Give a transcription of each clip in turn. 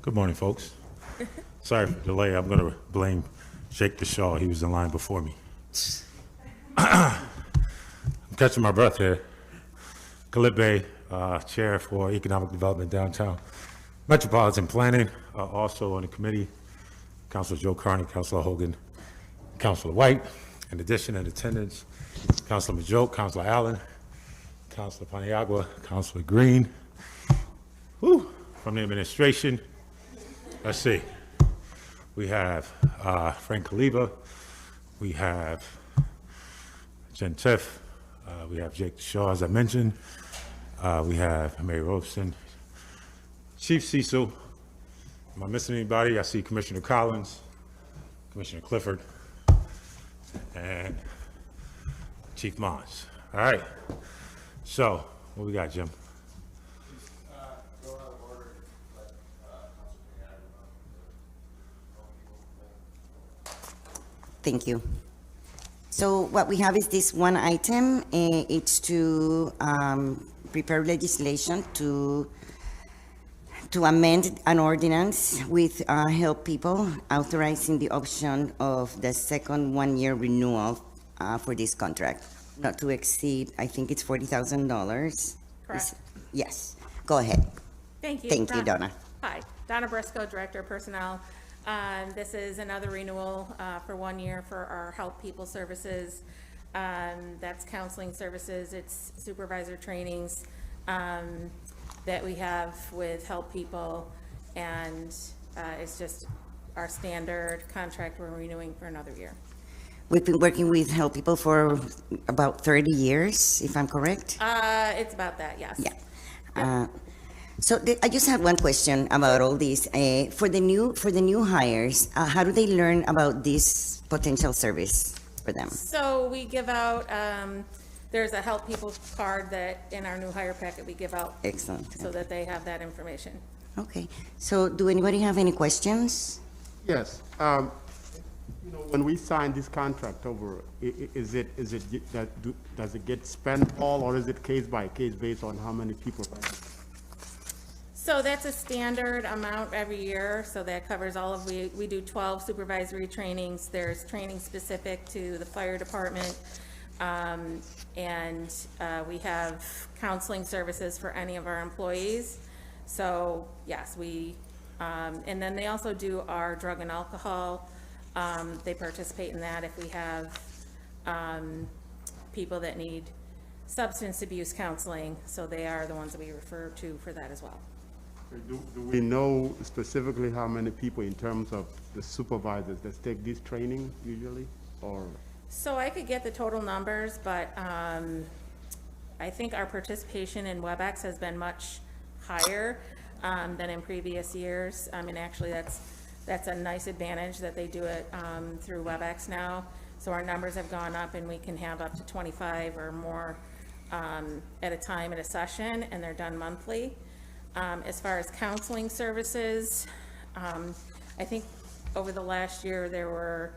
Good morning, folks. Sorry for the delay. I'm going to blame Jake DeShaw. He was in line before me. I'm catching my breath here. Khalid Bey, Chair for Economic Development Downtown Metropolitan Planning, also on the committee, Councilor Joe Carney, Councilor Hogan, Councilor White. In addition, in attendance, Councilor Majoke, Councilor Allen, Councilor Paniagua, Councilor Green. Whew. From the administration, let's see. We have Frank Kaliba, we have Jen Tiff, we have Jake Shaw, as I mentioned. We have Mary Robeson, Chief Cecil. Am I missing anybody? I see Commissioner Collins, Commissioner Clifford, and Chief Mons. All right. So, what we got, Jim? Thank you. So what we have is this one item. It's to prepare legislation to amend an ordinance with help people authorizing the option of the second one-year renewal for this contract, not to exceed, I think it's $40,000. Correct. Yes. Go ahead. Thank you. Thank you, Donna. Hi, Donna Briscoe, Director of Personnel. This is another renewal for 1 year for our Help People services. That's counseling services, it's supervisor trainings that we have with Help People, and it's just our standard contract we're renewing for another year. We've been working with Help People for about 30 years, if I'm correct. It's about that, yes. Yeah. So I just have one question about all this. For the new hires, how do they learn about this potential service for them? So we give out, there's a Help People card that in our new hire packet we give out. Excellent. So that they have that information. Okay. So do anybody have any questions? Yes. When we sign this contract over, does it get spent all, or is it case by case based on how many people? So that's a standard amount every year, so that covers all of, we do 12 supervisory trainings. There's training specific to the fire department, and we have counseling services for any of our employees. So yes, and then they also do our drug and alcohol. They participate in that if we have people that need substance abuse counseling, so they are the ones that we refer to for that as well. Do we know specifically how many people in terms of the supervisors that take this training usually, or? So I could get the total numbers, but I think our participation in WebEx has been much higher than in previous years. I mean, actually, that's a nice advantage that they do it through WebEx now. So our numbers have gone up, and we can have up to 25 or more at a time at a session, and they're done monthly. As far as counseling services, I think over the last year there were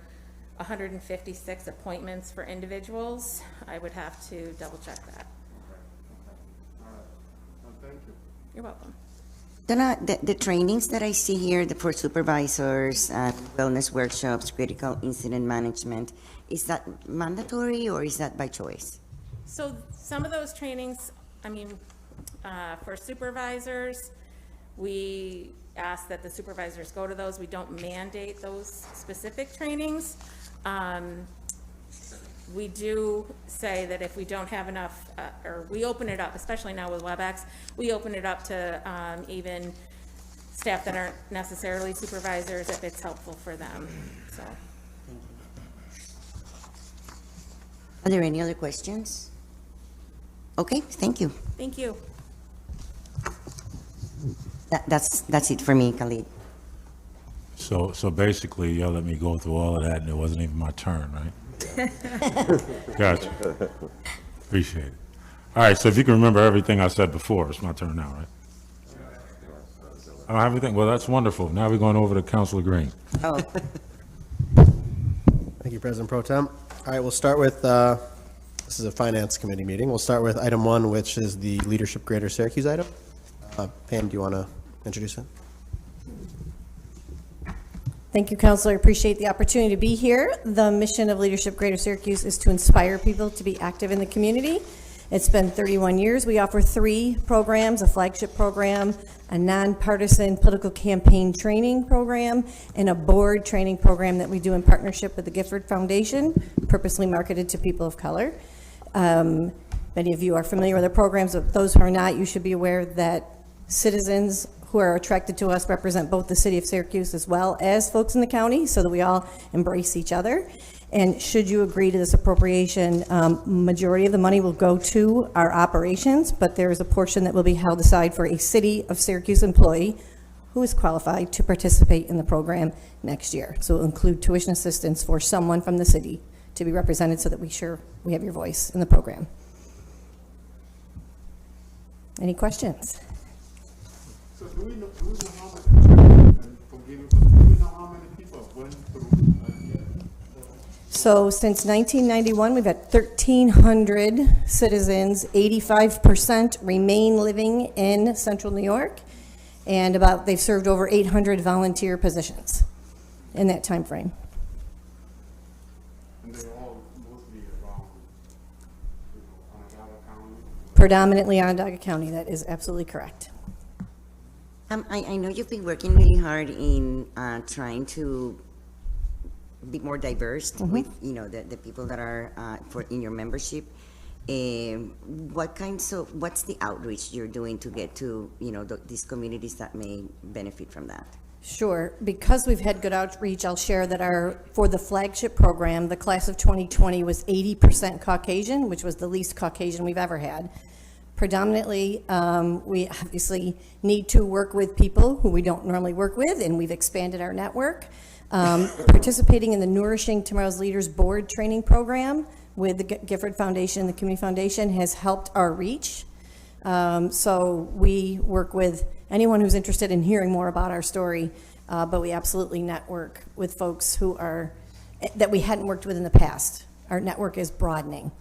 156 appointments for individuals. I would have to double check that. All right. Well, thank you. You're welcome. Donna, the trainings that I see here for supervisors, wellness workshops, critical incident management, is that mandatory or is that by choice? So some of those trainings, I mean, for supervisors, we ask that the supervisors go to those. We don't mandate those specific trainings. We do say that if we don't have enough, or we open it up, especially now with WebEx, we open it up to even staff that aren't necessarily supervisors if it's helpful for them. So. Are there any other questions? Okay, thank you. Thank you. That's it for me, Khalid. So basically, y'all let me go through all of that, and it wasn't even my turn, right? Gotcha. Appreciate it. All right, so if you can remember everything I said before, it's my turn now, right? I don't have anything. Well, that's wonderful. Now we're going over to Councilor Green. Oh, Thank you, President Pro Tem. All right, we'll start with, this is a Finance Committee meeting. We'll start with item 1, which is the Leadership Greater Syracuse item. Pam, do you want to introduce it? Thank you, Counselor. I appreciate the opportunity to be here. The mission of Leadership Greater Syracuse is to inspire people to be active in the community. It's been 31 years. We offer 3 programs, a flagship program, a nonpartisan political campaign training program, and a board training program that we do in partnership with the Gifford Foundation, purposely marketed to people of color. Many of you are familiar with the programs, but those who are not, you should be aware that citizens who are attracted to us represent both the city of Syracuse as well as folks in the county, so that we all embrace each other. And should you agree to this appropriation, majority of the money will go to our operations, but there is a portion that will be held aside for a city of Syracuse employee who is qualified to participate in the program next year. So it will include tuition assistance for someone from the city to be represented, so that we have your voice in the program. Any questions? So do we know how many, forgive me, but do we know how many people went through yet? So since 1991, we've had 1,300 citizens, 85% remain living in central New York, and they've served over 800 volunteer positions in that time frame. And they're all mostly around, Onondaga County? Predominantly Onondaga County, that is absolutely correct. I know you've been working really hard in trying to be more diverse with, the people that are in your membership. What's the outreach you're doing to get to, these communities that may benefit from that? Sure. Because we've had good outreach, I'll share that for the flagship program, the class of 2020 was 80% Caucasian, which was the least Caucasian we've ever had. Predominantly, we obviously need to work with people who we don't normally work with, and we've expanded our network. Participating in the Nourishing Tomorrow's Leaders Board Training Program with the Gifford Foundation, the Community Foundation, has helped our reach. So we work with anyone who's interested in hearing more about our story, but we absolutely network with folks that we hadn't worked with in the past. Our network is broadening.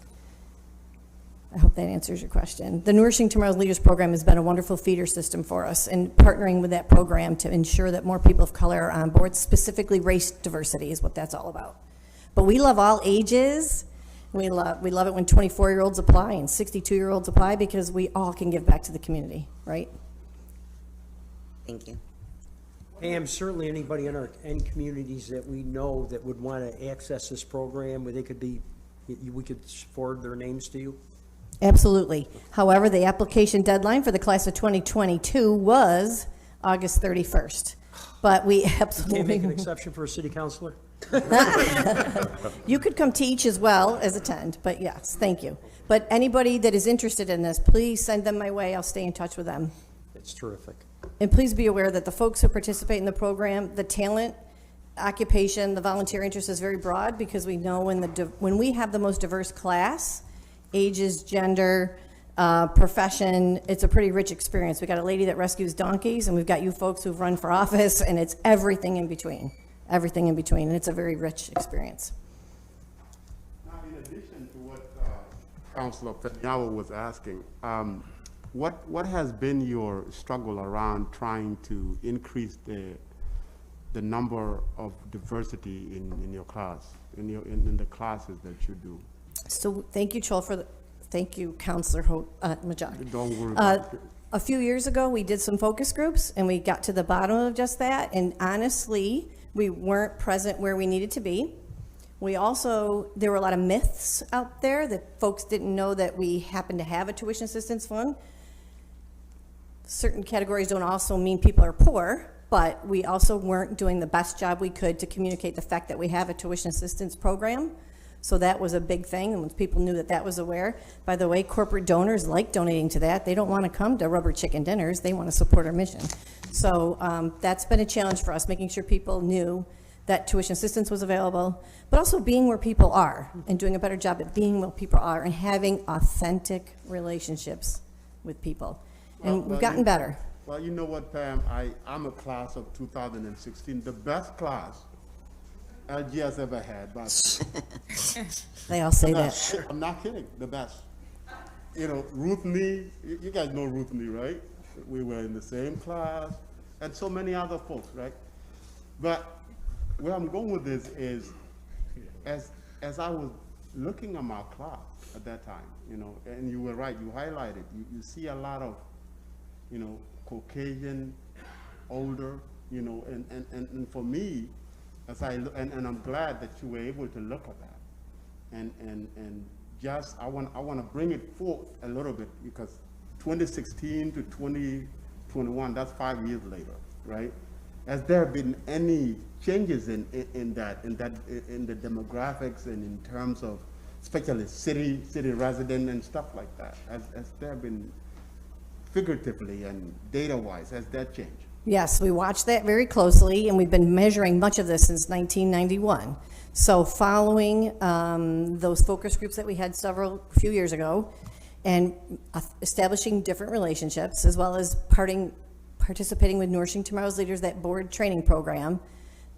I hope that answers your question. The Nourishing Tomorrow's Leaders program has been a wonderful feeder system for us, and partnering with that program to ensure that more people of color are on board, specifically race diversity is what that's all about. But we love all ages. We love it when 24-year-olds apply and 62-year-olds apply, because we all can give back to the community, right? Thank you. Pam, certainly anybody in our communities that we know that would want to access this program, where we could forward their names to you. Absolutely. However, the application deadline for the class of 2022 was August 31st. But we absolutely... Can't make an exception for a city councilor? You could come teach as well as attend, but yes, thank you. But anybody that is interested in this, please send them my way. I'll stay in touch with them. It's terrific. And please be aware that the folks who participate in the program, the talent, occupation, the volunteer interest is very broad, because we know when we have the most diverse class, ages, gender, profession, it's a pretty rich experience. We got a lady that rescues donkeys, and we've got you folks who've run for office, and it's everything in between, and it's a very rich experience. Now, in addition to what Councilor Peñao was asking, what has been your struggle around trying to increase the number of diversity in your class, in the classes that you do? So thank you, Chol, thank you, Councilor Majak. Don't worry about it. A few years ago, we did some focus groups, and we got to the bottom of just that, and honestly, we weren't present where we needed to be. There were a lot of myths out there that folks didn't know that we happen to have a tuition assistance fund. Certain categories don't also mean people are poor, but we also weren't doing the best job we could to communicate the fact that we have a tuition assistance program. So that was a big thing, and when people knew that was aware. By the way, corporate donors like donating to that. They don't want to come to rubber chicken dinners. They want to support our mission. So that's been a challenge for us, making sure people knew that tuition assistance was available, but also being where people are and doing a better job at being where people are and having authentic relationships with people. And we've gotten better. Well, you know what, Pam? I'm a class of 2016, the best class LG has ever had. But They all say that. I'm not kidding, the best. Ruth Nee, you guys know Ruth Nee, right? We were in the same class, and so many other folks, right? But where I'm going with this is, as I was looking at my class at that time, you know, and you were right, you highlighted, you see a lot of, you know, Caucasian, older, you know, and for me, as I, and I'm glad that you were able to look at that. And just, I want to bring it forth a little bit, because 2016 to 2021, that's 5 years later, right? Has there been any changes in the demographics and in terms of, especially city resident and stuff like that? Has there been, figuratively and data-wise, has that changed? Yes, we watch that very closely, and we've been measuring much of this since 1991. So following those focus groups that we had few years ago, and establishing different relationships, as well as participating with Nourishing Tomorrow's Leaders, that board training program,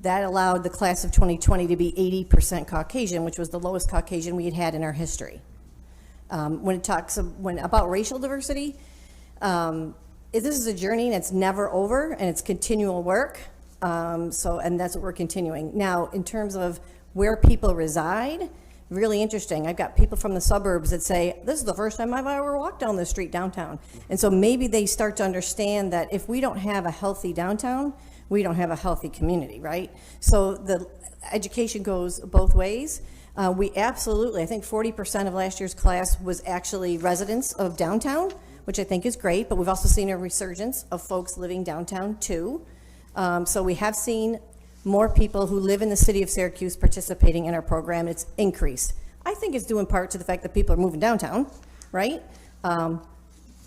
that allowed the class of 2020 to be 80% Caucasian, which was the lowest Caucasian we had had in our history. When it talks about racial diversity, this is a journey and it's never over, and it's continual work. And that's what we're continuing. Now, in terms of where people reside, really interesting. I've got people from the suburbs that say, this is the first time I've ever walked down the street downtown. And so maybe they start to understand that if we don't have a healthy downtown, we don't have a healthy community, right? So the education goes both ways. We absolutely, I think 40% of last year's class was actually residents of downtown, which I think is great, but we've also seen a resurgence of folks living downtown too. So we have seen more people who live in the city of Syracuse participating in our program. It's increased. I think it's due in part to the fact that people are moving downtown, right?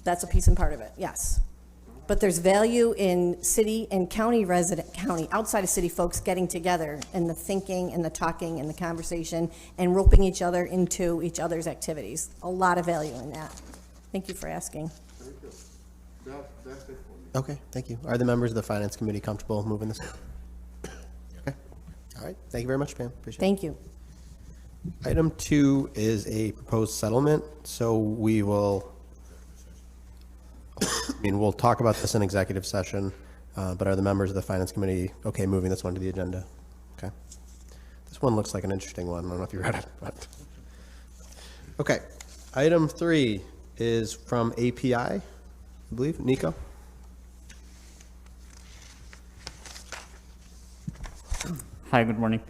That's a piece and part of it, yes. But there's value in city and county outside of city folks getting together, and the thinking and the talking and the conversation and roping each other into each other's activities. A lot of value in that. Thank you for asking. Thank you. That's it for me. Okay, thank you. Are the members of the Finance Committee comfortable moving this? Okay. All right, thank you very much, Pam. Appreciate it. Thank you. Item 2 is a proposed settlement, so we will, we'll talk about this in executive session, but are the members of the Finance Committee okay moving this one to the agenda? Okay. This one looks like an interesting one. I don't know if you read it, but. Okay. Item 3 is from API, I believe. Nico? Hi, good morning.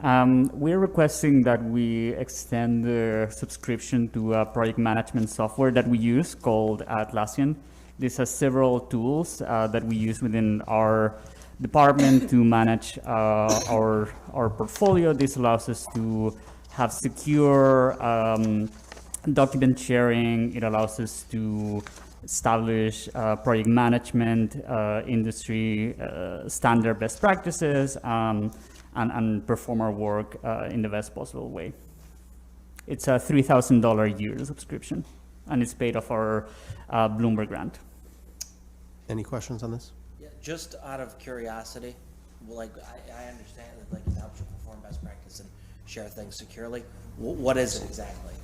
We're requesting that we extend the subscription to a project management software that we use called Atlassian. This has several tools that we use within our department to manage our portfolio. This allows us to have secure document sharing. It allows us to establish project management industry standard best practices and perform our work in the best possible way. It's a $3,000 a year subscription, and it's paid off our Bloomberg grant. Any questions on this? Yeah, just out of curiosity, well, like I understand that like it helps you perform best practice and share things securely. What is it exactly?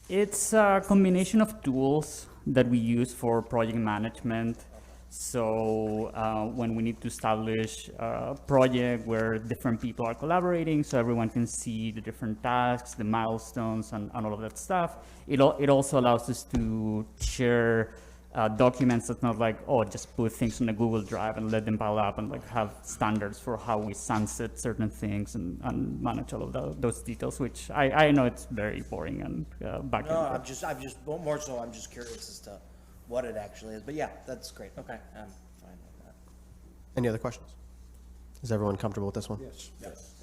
It's a combination of tools that we use for project management. So when we need to establish a project where different people are collaborating, so everyone can see the different tasks, the milestones, and all of that stuff. It also allows us to share documents that's not like, oh, just put things on a Google Drive and let them pile up, and like have standards for how we sunset certain things and manage all of those details, which I know it's very boring and back. No, I'm just more so I'm just curious as to what it actually is. But yeah, that's great. Okay, I'm fine with that. Any other questions? Is everyone comfortable with this one? Yes. Yes.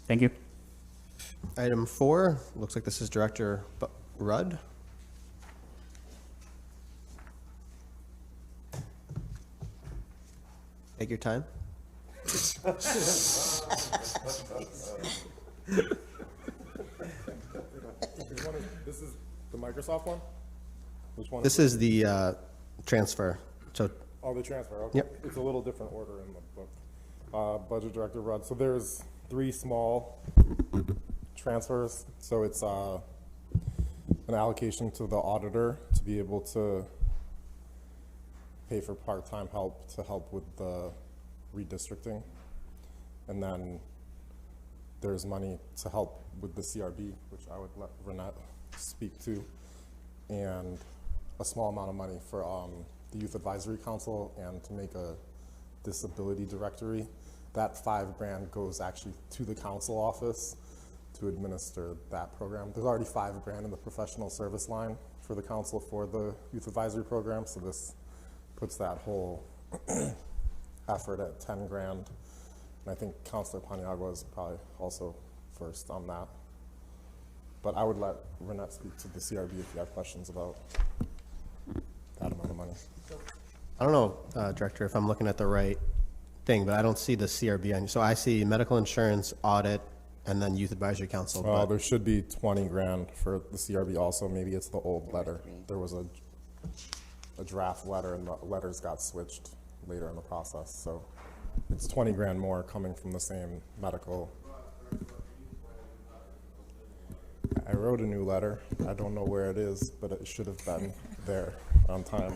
Thank you. Item 4, looks like this is Director Rudd. Take your time. This is the Microsoft one? Which one? This is the transfer. So, Oh, the transfer, okay. Yep. It's a little different order in the book. Budget Director Rudd. So there's 3 small transfers. So it's an allocation to the auditor to be able to pay for part-time help to help with the redistricting. And then there's money to help with the CRB, which I would let Renette speak to, and a small amount of money for the Youth Advisory Council and to make a disability directory. That $5,000 goes actually to the council office to administer that program. There's already $5,000 in the professional service line for the council for the Youth Advisory Program, so this puts that whole effort at $10,000. And I think Councilor Paniagua is probably also first on that. But I would let Renette speak to the CRB if you have questions about that amount of money. I don't know, Director, if I'm looking at the right thing, but I don't see the CRB on. So I see medical insurance, audit, and then Youth Advisory Council. Well, there should be $20,000 for the CRB also. Maybe it's the old letter. There was a draft letter and the letters got switched later in the process. So it's $20,000 more coming from the same medical. I wrote a new letter. I don't know where it is, but it should have been there on time.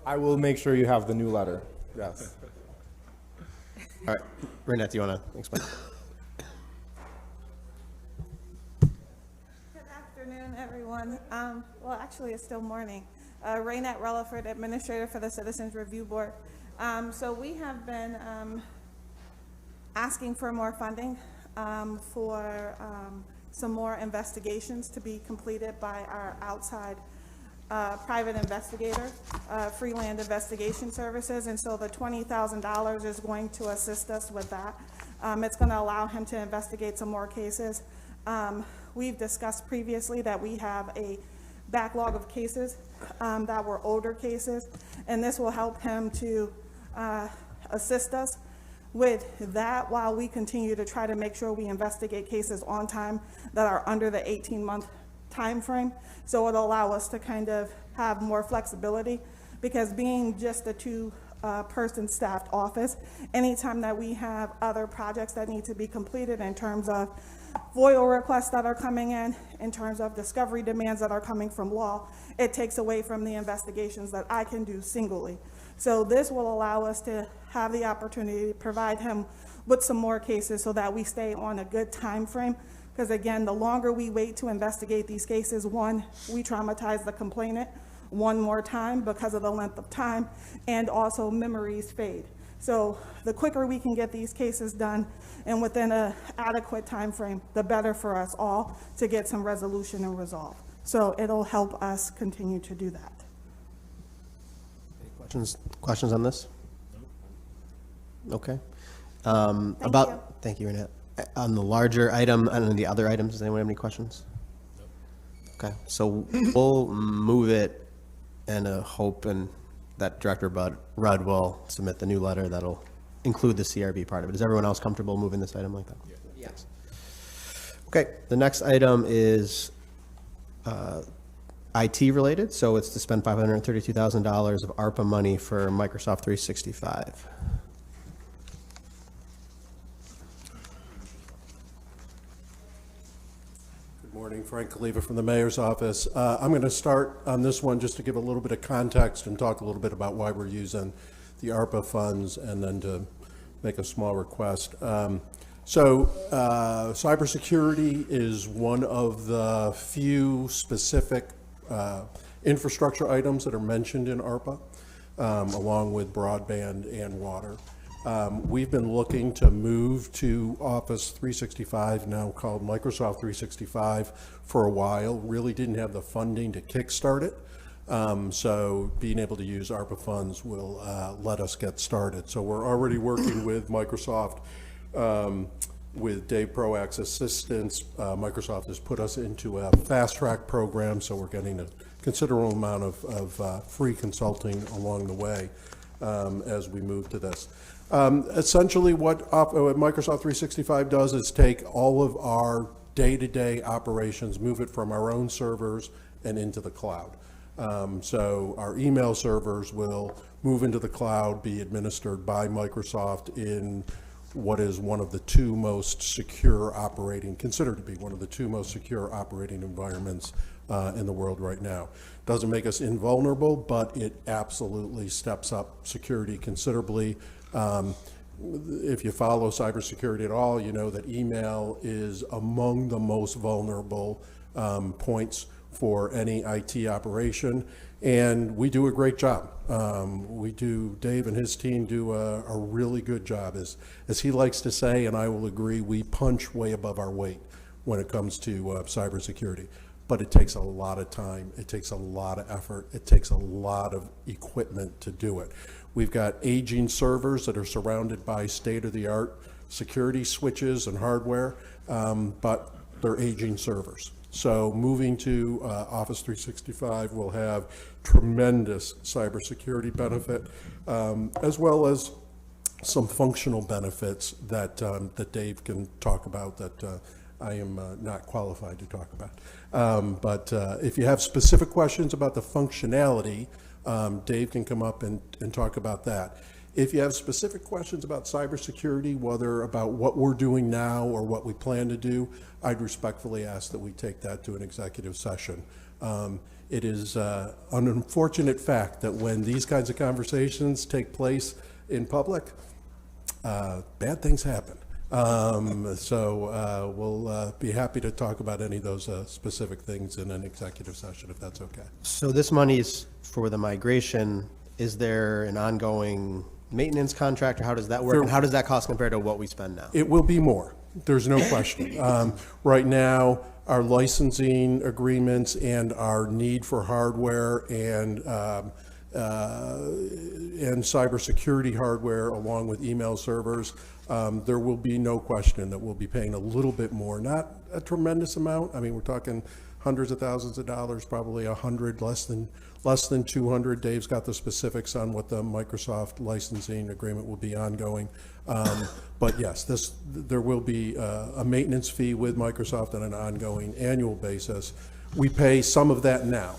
I will make sure you have the new letter. Yes. All right, Renette, do you want to explain? Good afternoon, everyone. Well, actually, it's still morning. Raynette Relaford, Administrator for the Citizens Review Board. So we have been asking for more funding for some more investigations to be completed by our outside private investigator, Freeland Investigation Services, and so the $20,000 is going to assist us with that. It's going to allow him to investigate some more cases. We've discussed previously that we have a backlog of cases that were older cases, and this will help him to assist us with that while we continue to try to make sure we investigate cases on time that are under the 18-month time frame. So it'll allow us to kind of have more flexibility, because being just a two-person staffed office, anytime that we have other projects that need to be completed in terms of FOIL requests that are coming in terms of discovery demands that are coming from law, it takes away from the investigations that I can do singly. So this will allow us to have the opportunity to provide him with some more cases so that we stay on a good time frame. Because again, the longer we wait to investigate these cases, one, we traumatize the complainant one more time because of the length of time, and also memories fade. So the quicker we can get these cases done and within an adequate time frame, the better for us all to get some resolution and resolve. So it'll help us continue to do that. Questions on this? Okay. Thank you, Renette. On the larger item, and the other items, does anyone have any questions? Okay, so we'll move it and hope and that Director Rudd will submit the new letter that'll include the CRB part of it. Is everyone else comfortable moving this item like that? Yes. Okay, the next item is IT related, so it's to spend $532,000 of ARPA money for Microsoft 365. Morning, Frank Kaliva from the Mayor's Office. I'm going to start on this one just to give a little bit of context and talk a little bit about why we're using the ARPA funds, and then to make a small request. Cybersecurity is one of the few specific infrastructure items that are mentioned in ARPA, along with broadband and water. We've been looking to move to Office 365, now called Microsoft 365, for a while. Really didn't have the funding to kickstart it. So being able to use ARPA funds will let us get started. So we're already working with Microsoft, with Dave Proac's assistance. Microsoft has put us into a fast track program, so we're getting a considerable amount of free consulting along the way as we move to this. Essentially what Microsoft 365 does is take all of our day-to-day operations, move it from our own servers and into the cloud. So our email servers will move into the cloud, be administered by Microsoft in what is one of the two most secure operating, considered to be one of the two most secure operating environments in the world right now. Doesn't make us invulnerable, but it absolutely steps up security considerably. If you follow cybersecurity at all, you know that email is among the most vulnerable points for any IT operation, and we do a great job. Dave and his team do a really good job. As he likes to say, and I will agree, we punch way above our weight when it comes to cybersecurity. But it takes a lot of time, it takes a lot of effort, it takes a lot of equipment to do it. We've got aging servers that are surrounded by state-of-the-art security switches and hardware, but they're aging servers. So moving to Office 365 will have tremendous cybersecurity benefit, as well as some functional benefits that that Dave can talk about that I am not qualified to talk about. But if you have specific questions about the functionality, Dave can come up and talk about that. If you have specific questions about cybersecurity, whether about what we're doing now or what we plan to do, I'd respectfully ask that we take that to an executive session. It is an unfortunate fact that when these kinds of conversations take place in public, bad things happen. So we'll be happy to talk about any of those specific things in an executive session, if that's okay. So this money is for the migration. Is there an ongoing maintenance contract, or how does that work? And how does that cost compare to what we spend now? It will be more. There's no question. Right now, our licensing agreements and our need for hardware and cybersecurity hardware, along with email servers, there will be no question that we'll be paying a little bit more. Not a tremendous amount. I mean, we're talking hundreds of thousands of dollars, probably 100, less than 200. Dave's got the specifics on what the Microsoft licensing agreement will be ongoing. But yes, there will be a maintenance fee with Microsoft on an ongoing annual basis. We pay some of that now.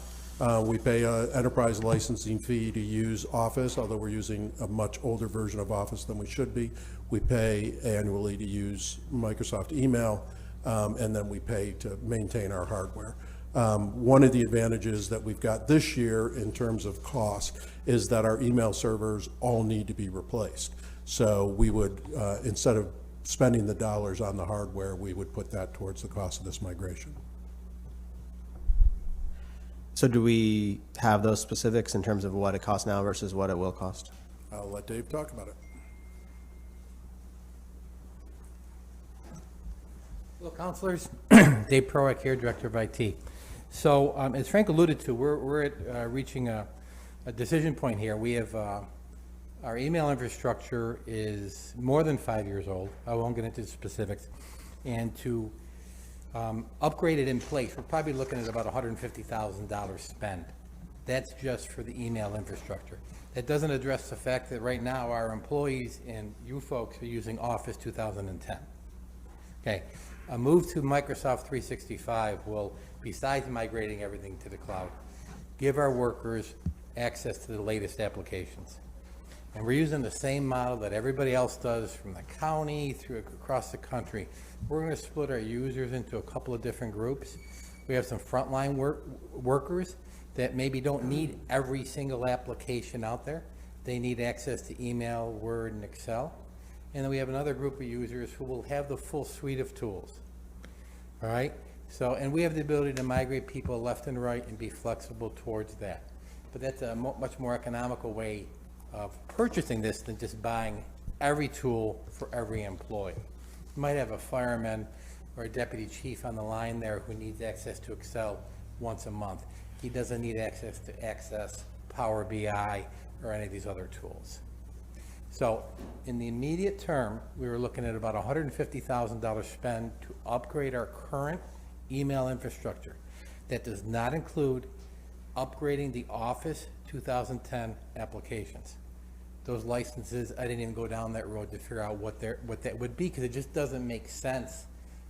We pay an enterprise licensing fee to use Office, although we're using a much older version of Office than we should be. We pay annually to use Microsoft email, and then we pay to maintain our hardware. One of the advantages that we've got this year in terms of cost is that our email servers all need to be replaced. So we would, instead of spending the dollars on the hardware, we would put that towards the cost of this migration. So do we have those specifics in terms of what it costs now versus what it will cost? I'll let Dave talk about it. Hello, counselors. Dave Proack here, Director of IT. So as Frank alluded to, we're at reaching a decision point here. We have our email infrastructure is more than 5 years old. I won't get into the specifics. And to upgrade it in place, we're probably looking at about $150,000 spend. That's just for the email infrastructure. That doesn't address the fact that right now our employees and you folks are using Office 2010. Okay, a move to Microsoft 365 will, besides migrating everything to the cloud, give our workers access to the latest applications. And we're using the same model that everybody else does from the county through across the country. We're going to split our users into a couple of different groups. We have some frontline workers that maybe don't need every single application out there. They need access to email, Word, and Excel. And then we have another group of users who will have the full suite of tools. All right? So, and we have the ability to migrate people left and right and be flexible towards that. But that's a much more economical way of purchasing this than just buying every tool for every employee. You might have a fireman or a deputy chief on the line there who needs access to Excel once a month. He doesn't need access to Access, Power BI, or any of these other tools. So in the immediate term, we were looking at about $150,000 spend to upgrade our current email infrastructure. That does not include upgrading the Office 2010 applications. Those licenses, I didn't even go down that road to figure out what that would be, because it just doesn't make sense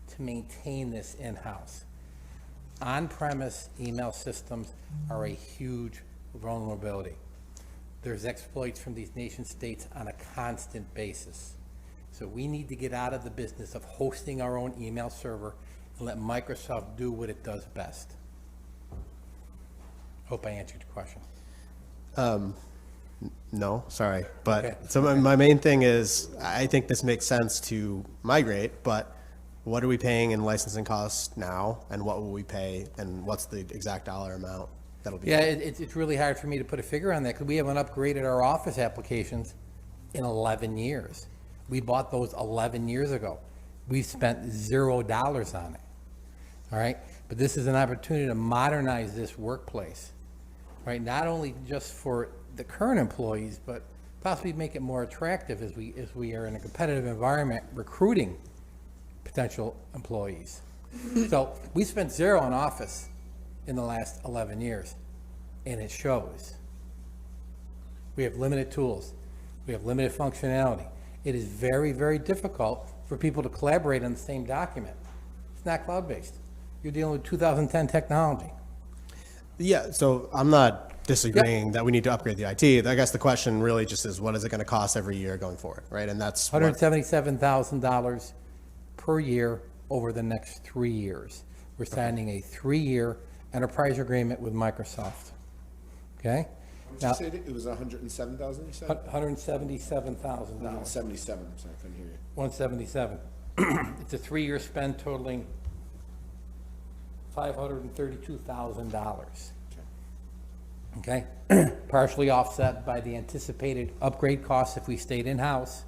to maintain this in-house. On-premise email systems are a huge vulnerability. There's exploits from these nation states on a constant basis. So we need to get out of the business of hosting our own email server and let Microsoft do what it does best. Hope I answered your question. No, sorry, but, Okay. so my main thing is, I think this makes sense to migrate, but what are we paying in licensing costs now, and what will we pay, and what's the exact dollar amount that'll be? Yeah, it's really hard for me to put a figure on that, because we haven't upgraded our office applications in 11 years. We bought those 11 years ago. We've spent $0 on it, all right? But this is an opportunity to modernize this workplace, right? Not only just for the current employees, but possibly make it more attractive as we are in a competitive environment recruiting potential employees. So we spent $0 on office in the last 11 years, and it shows. We have limited tools. We have limited functionality. It is very, very difficult for people to collaborate on the same document. It's not cloud-based. You're dealing with 2010 technology. Yeah, so I'm not disagreeing that we need to upgrade the IT. I guess the question really just is, what is it going to cost every year going forward, right? And that's what- $177,000 per year over the next 3 years. We're signing a 3-year enterprise agreement with Microsoft. Okay? Now, Did you say it was 107,000, you said? $177,000. 177, I'm sorry, I couldn't hear you. 177. It's a 3-year spend totaling $532,000. Okay? Partially offset by the anticipated upgrade costs if we stayed in-house,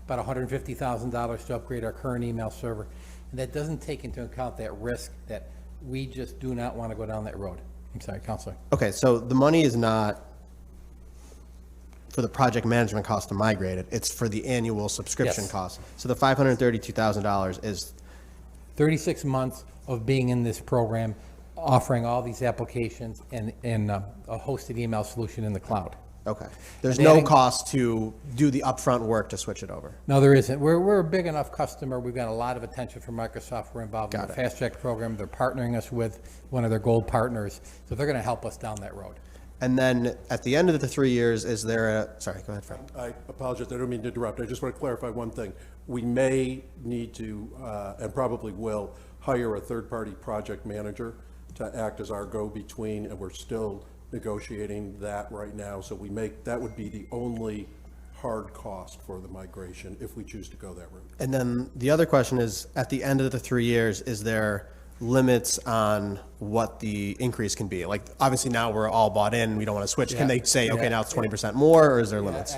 about $150,000 to upgrade our current email server. And that doesn't take into account that risk that we just do not want to go down that road. I'm sorry, Counselor. Okay, so the money is not for the project management cost to migrate it, it's for the annual subscription Yes. cost. So the $532,000 is, 36 months of being in this program, offering all these applications and a hosted email solution in the cloud. okay. There's And no adding- cost to do the upfront work to switch it over. No, there isn't. We're a big enough customer. We've got a lot of attention from Microsoft. We're involved in Got the it. Fast Track program. They're partnering us with one of their gold partners. So they're going to help us down that road. And then at the end of the 3 years, is there a, sorry, go ahead, Fred. I apologize, I don't mean to interrupt. I just want to clarify one thing. We may need to, and probably will, hire a third-party project manager to act as our go-between, and we're still negotiating that right now. So that would be the only hard cost for the migration if we choose to go that route. And then the other question is, at the end of the 3 years, is there limits on what the increase can be? Like, obviously now we're all bought in, we don't want to switch. Can they say, okay, now it's 20% more, or is there limits?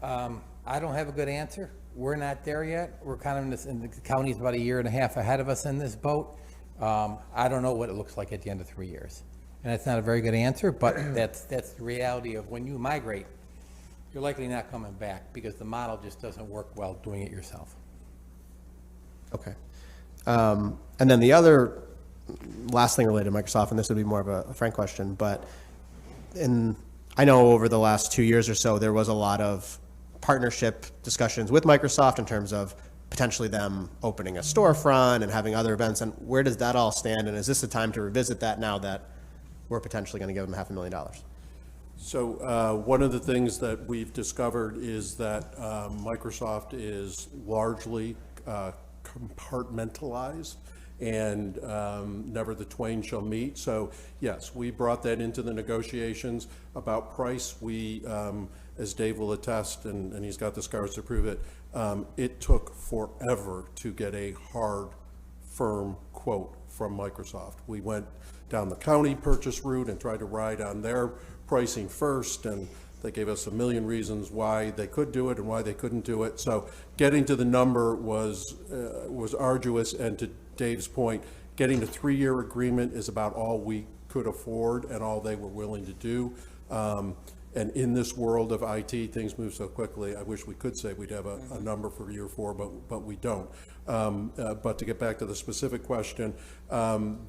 I don't have a good answer. We're not there yet. We're kind of in this, and the county's about 1.5 years ahead of us in this boat. I don't know what it looks like at the end of 3 years. And it's not a very good answer, but that's the reality of when you migrate, you're likely not coming back because the model just doesn't work well doing it yourself. Okay. And then the other, last thing related to Microsoft, and this would be more of a Frank question, but I know over the last 2 years or so, there was a lot of partnership discussions with Microsoft in terms of potentially them opening a storefront and having other events, and where does that all stand? And is this the time to revisit that now that we're potentially going to give them $500,000? So one of the things that we've discovered is that Microsoft is largely compartmentalized, and never the twain shall meet. So yes, we brought that into the negotiations about price. We, as Dave will attest, and he's got the scars to prove it, it took forever to get a hard, firm quote from Microsoft. We went down the county purchase route and tried to ride on their pricing first, and they gave us a million reasons why they could do it and why they couldn't do it. So getting to the number was arduous, and to Dave's point, getting a 3-year agreement is about all we could afford and all they were willing to do. And in this world of IT, things move so quickly. I wish we could say we'd have a number for year 4, but we don't. But to get back to the specific question,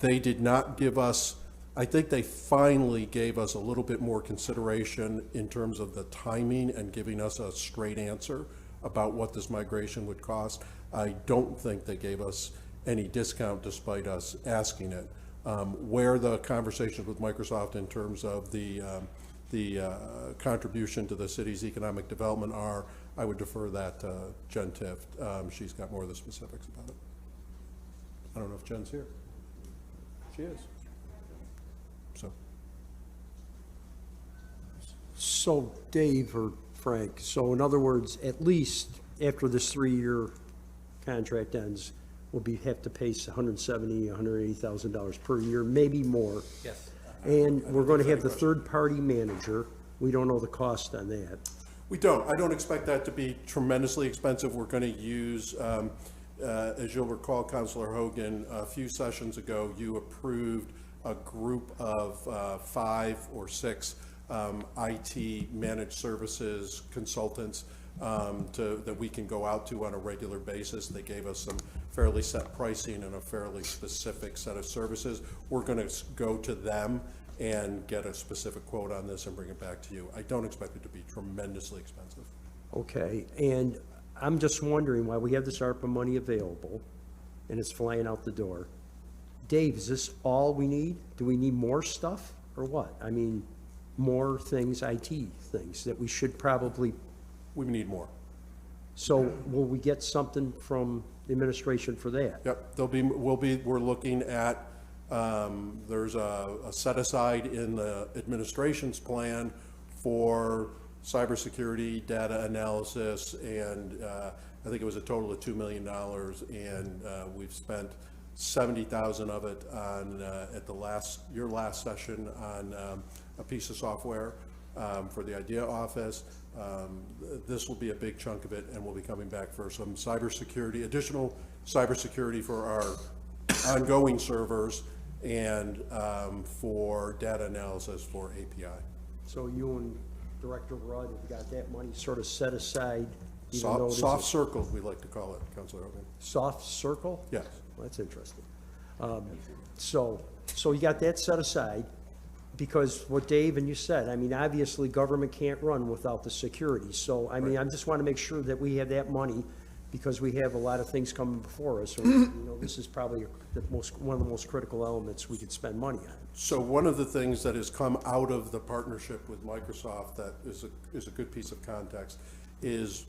they did not give us, I think they finally gave us a little bit more consideration in terms of the timing and giving us a straight answer about what this migration would cost. I don't think they gave us any discount despite us asking it. Where the conversations with Microsoft in terms of the contribution to the city's economic development are, I would defer that to Jen Tift. She's got more of the specifics about it. I don't know if Jen's here. She is. So. So Dave or Frank, so in other words, at least after this 3-year contract ends, we'll have to pay $170,000, $180,000 per year, maybe more. Yes. And we're going to have the third-party manager. We don't know the cost on that. We don't. I don't expect that to be tremendously expensive. We're going to use, as you'll recall, Councilor Hogan, a few sessions ago, you approved a group of 5 or 6 IT managed services consultants that we can go out to on a regular basis. They gave us some fairly set pricing and a fairly specific set of services. We're going to go to them and get a specific quote on this and bring it back to you. I don't expect it to be tremendously expensive. Okay, and I'm just wondering why we have this ARPA money available and it's flying out the door. Dave, is this all we need? Do we need more stuff or what? I mean, more things, IT things that we should probably. We need more. So will we get something from the administration for that? Yep, we're looking at, there's a set aside in the administration's plan for cybersecurity, data analysis, and I think it was a total of $2 million, and we've spent 70,000 of it on, at your last session on a piece of software for the IDEA office. This will be a big chunk of it, and we'll be coming back for some cybersecurity, additional cybersecurity for our ongoing servers and for data analysis for API. So you and Director Rudd have got that money sort of set aside? even though it is Soft circle, we like to call it, Councilor Hogan. Soft circle? Yes. Well, that's interesting. So you got that set aside, because what Dave and you said, I mean, obviously, government can't run without the security. So, I mean, I just want to make sure that we have that money, because we have a lot of things coming before us. Or, you know, this is probably one of the most critical elements we could spend money on. So one of the things that has come out of the partnership with Microsoft that is a good piece of context is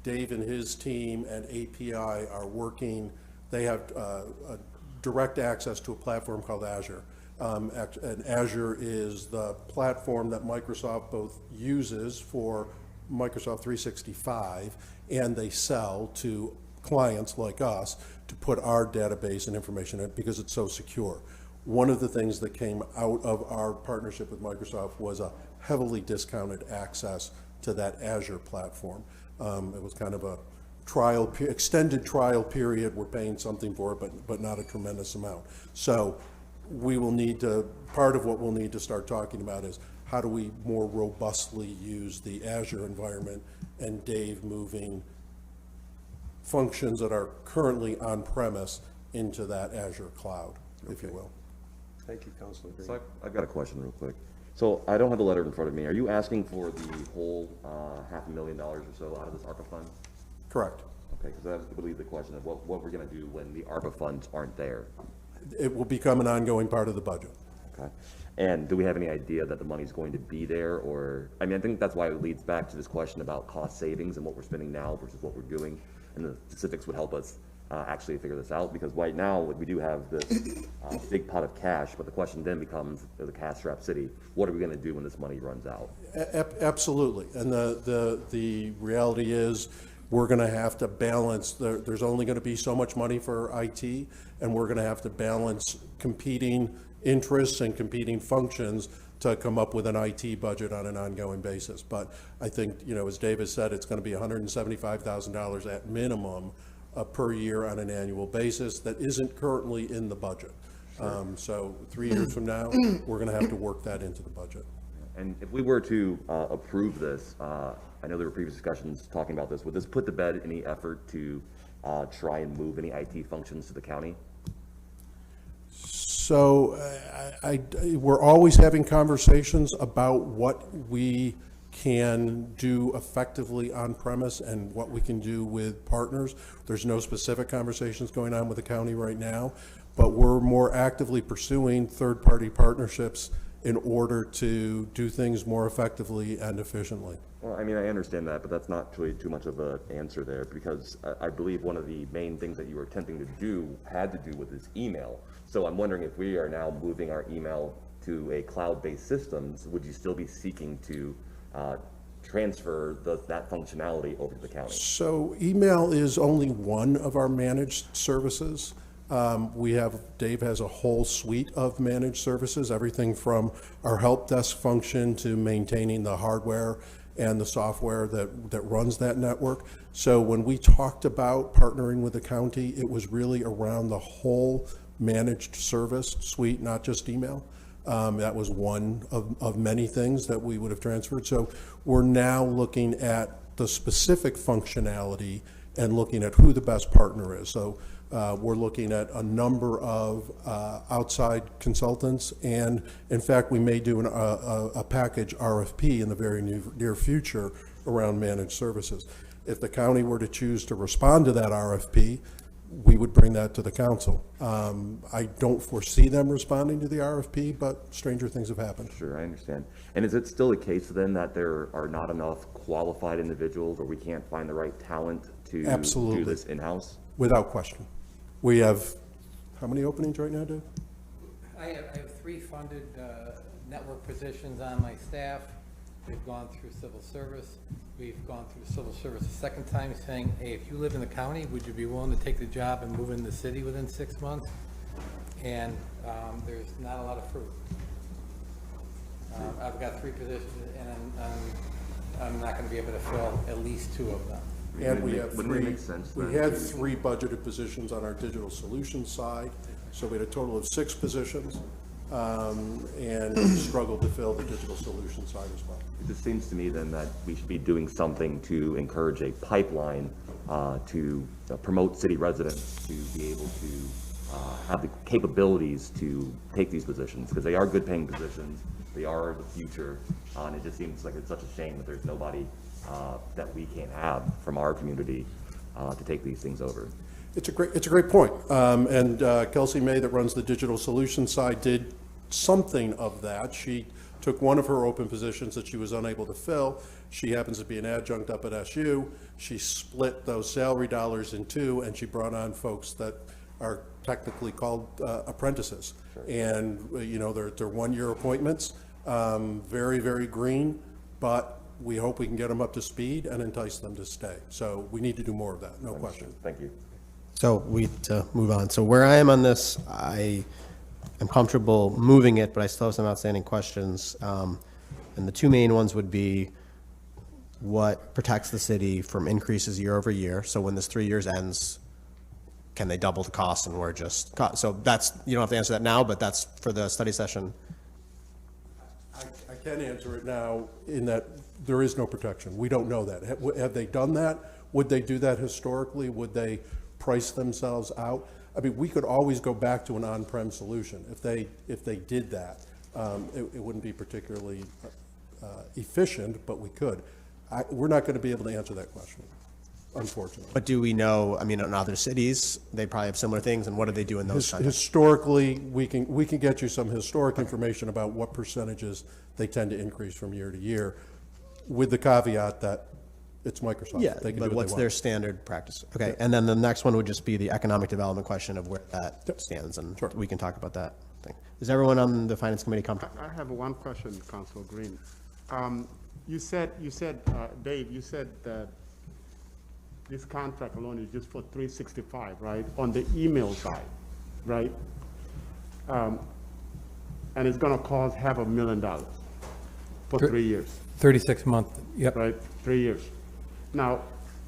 Dave and his team and API are working. They have a direct access to a platform called Azure. And Azure is the platform that Microsoft both uses for Microsoft 365, and they sell to clients like us to put our database and information in it because it's so secure. One of the things that came out of our partnership with Microsoft was a heavily discounted access to that Azure platform. It was kind of a extended trial period. We're paying something for it, but not a tremendous amount. So we will need to, part of what we'll need to start talking about is how do we more robustly use the Azure environment, and Dave moving functions that are currently on-premise into that Azure cloud, if you will. Thank you, Councilor Green. So I've got a question real quick. So I don't have the letter in front of me. Are you asking for the whole $500,000 or so out of this ARPA fund? Correct. Okay, because that would leave the question of what we're going to do when the ARPA funds aren't there. It will become an ongoing part of the budget. Okay. And do we have any idea that the money's going to be there? Or, I mean, I think that's why it leads back to this question about cost savings and what we're spending now versus what we're doing. And the specifics would help us actually figure this out, because right now we do have this big pot of cash, but the question then becomes, as a cash-strapped city, what are we going to do when this money runs out? Absolutely. And the reality is we're going to have to balance, there's only going to be so much money for IT, and we're going to have to balance competing interests and competing functions to come up with an IT budget on an ongoing basis. But I think, you know, as David said, it's going to be $175,000 at minimum per year on an annual basis that isn't currently in the budget. So 3 years from now, we're going to have to work that into the budget. And if we were to approve this, I know there were previous discussions talking about this, would this put to bed any effort to try and move any IT functions to the county? So we're always having conversations about what we can do effectively on premise and what we can do with partners. There's no specific conversations going on with the county right now, but we're more actively pursuing third-party partnerships in order to do things more effectively and efficiently. Well, I mean, I understand that, but that's not really too much of an answer there, because I believe one of the main things that you were attempting to do had to do with this email. So I'm wondering if we are now moving our email to a cloud-based systems, would you still be seeking to transfer that functionality over to the county? So email is only one of our managed services. Dave has a whole suite of managed services, everything from our help desk function to maintaining the hardware and the software that runs that network. So when we talked about partnering with the county, it was really around the whole managed service suite, not just email. That was one of many things that we would have transferred. So we're now looking at the specific functionality and looking at who the best partner is. So we're looking at a number of outside consultants, and in fact, we may do a package RFP in the very near future around managed services. If the county were to choose to respond to that RFP, we would bring that to the council. I don't foresee them responding to the RFP, but stranger things have happened. Sure, I understand. And is it still the case then that there are not enough qualified individuals, or we can't find the right talent to Absolutely. do this in-house? Without question. We have, how many openings right now, Dave? I have 3 funded network positions on my staff. We've gone through civil service. We've gone through civil service a second time saying, hey, if you live in the county, would you be willing to take the job and move in the city within 6 months? And there's not a lot of fruit. I've got 3 positions, and I'm not going to be able to fill at least 2 of them. And we have Wouldn't it make sense we then had to- 3 budgeted positions on our digital solutions side, so we had a total of 6 positions, and struggled to fill the digital solutions side as well. It just seems to me then that we should be doing something to encourage a pipeline to promote city residents to be able to have the capabilities to take these positions, because they are good paying positions, they are the future, and it just seems like it's such a shame that there's nobody that we can't have from our community to take these things over. It's a great point. And Kelsey May, that runs the digital solutions side, did something of that. She took one of her open positions that she was unable to fill. She happens to be an adjunct up at SU. She split those salary dollars in 2, and she brought on folks that are technically called apprentices. Sure. And they're 1-year appointments, very, very green, but we hope we can get them up to speed and entice them to stay. So we need to do more of that, no question. Thank you. So to move on. So where I am on this, I am comfortable moving it, but I still have some outstanding questions. And the 2 main ones would be what protects the city from increases year over year. So when this 3 years ends, can they double the cost and we're just, so that's, you don't have to answer that now, but that's for the study session. I can answer it now in that there is no protection. We don't know that. Have they done that? Would they do that historically? Would they price themselves out? I mean, we could always go back to an on-prem solution. If they did that, it wouldn't be particularly efficient, but we could. We're not going to be able to answer that question, unfortunately. But do we know, I mean, in other cities, they probably have similar things, and what do they do in those contexts? Historically, we can get you some historic information about what percentages they tend to increase from year to year, with the caveat that it's Microsoft. Yeah, They can but do what what's they their want. standard practice? Okay, and then the next one would just be the economic development question of where that stands, and Sure. we can talk about that thing. Is everyone on the Finance Committee comfortable? I have one question, Councilor Green. You said, Dave, you said that this contract alone is just for 365, right? On the email side, right? And it's gonna cost $500,000 for 3 years. 36 month, yep. Right, 3 years. Now,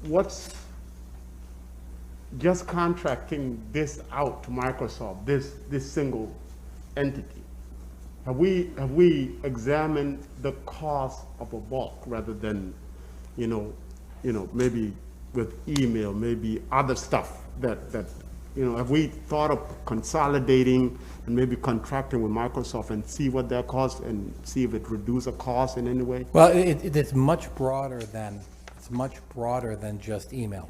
what's just contracting this out to Microsoft, this single entity? Have we examined the cost of a bulk rather than, maybe with email, maybe other stuff that have we thought of consolidating and maybe contracting with Microsoft and see what that costs and see if it reduces the cost in any way? Well, it's much broader than just email,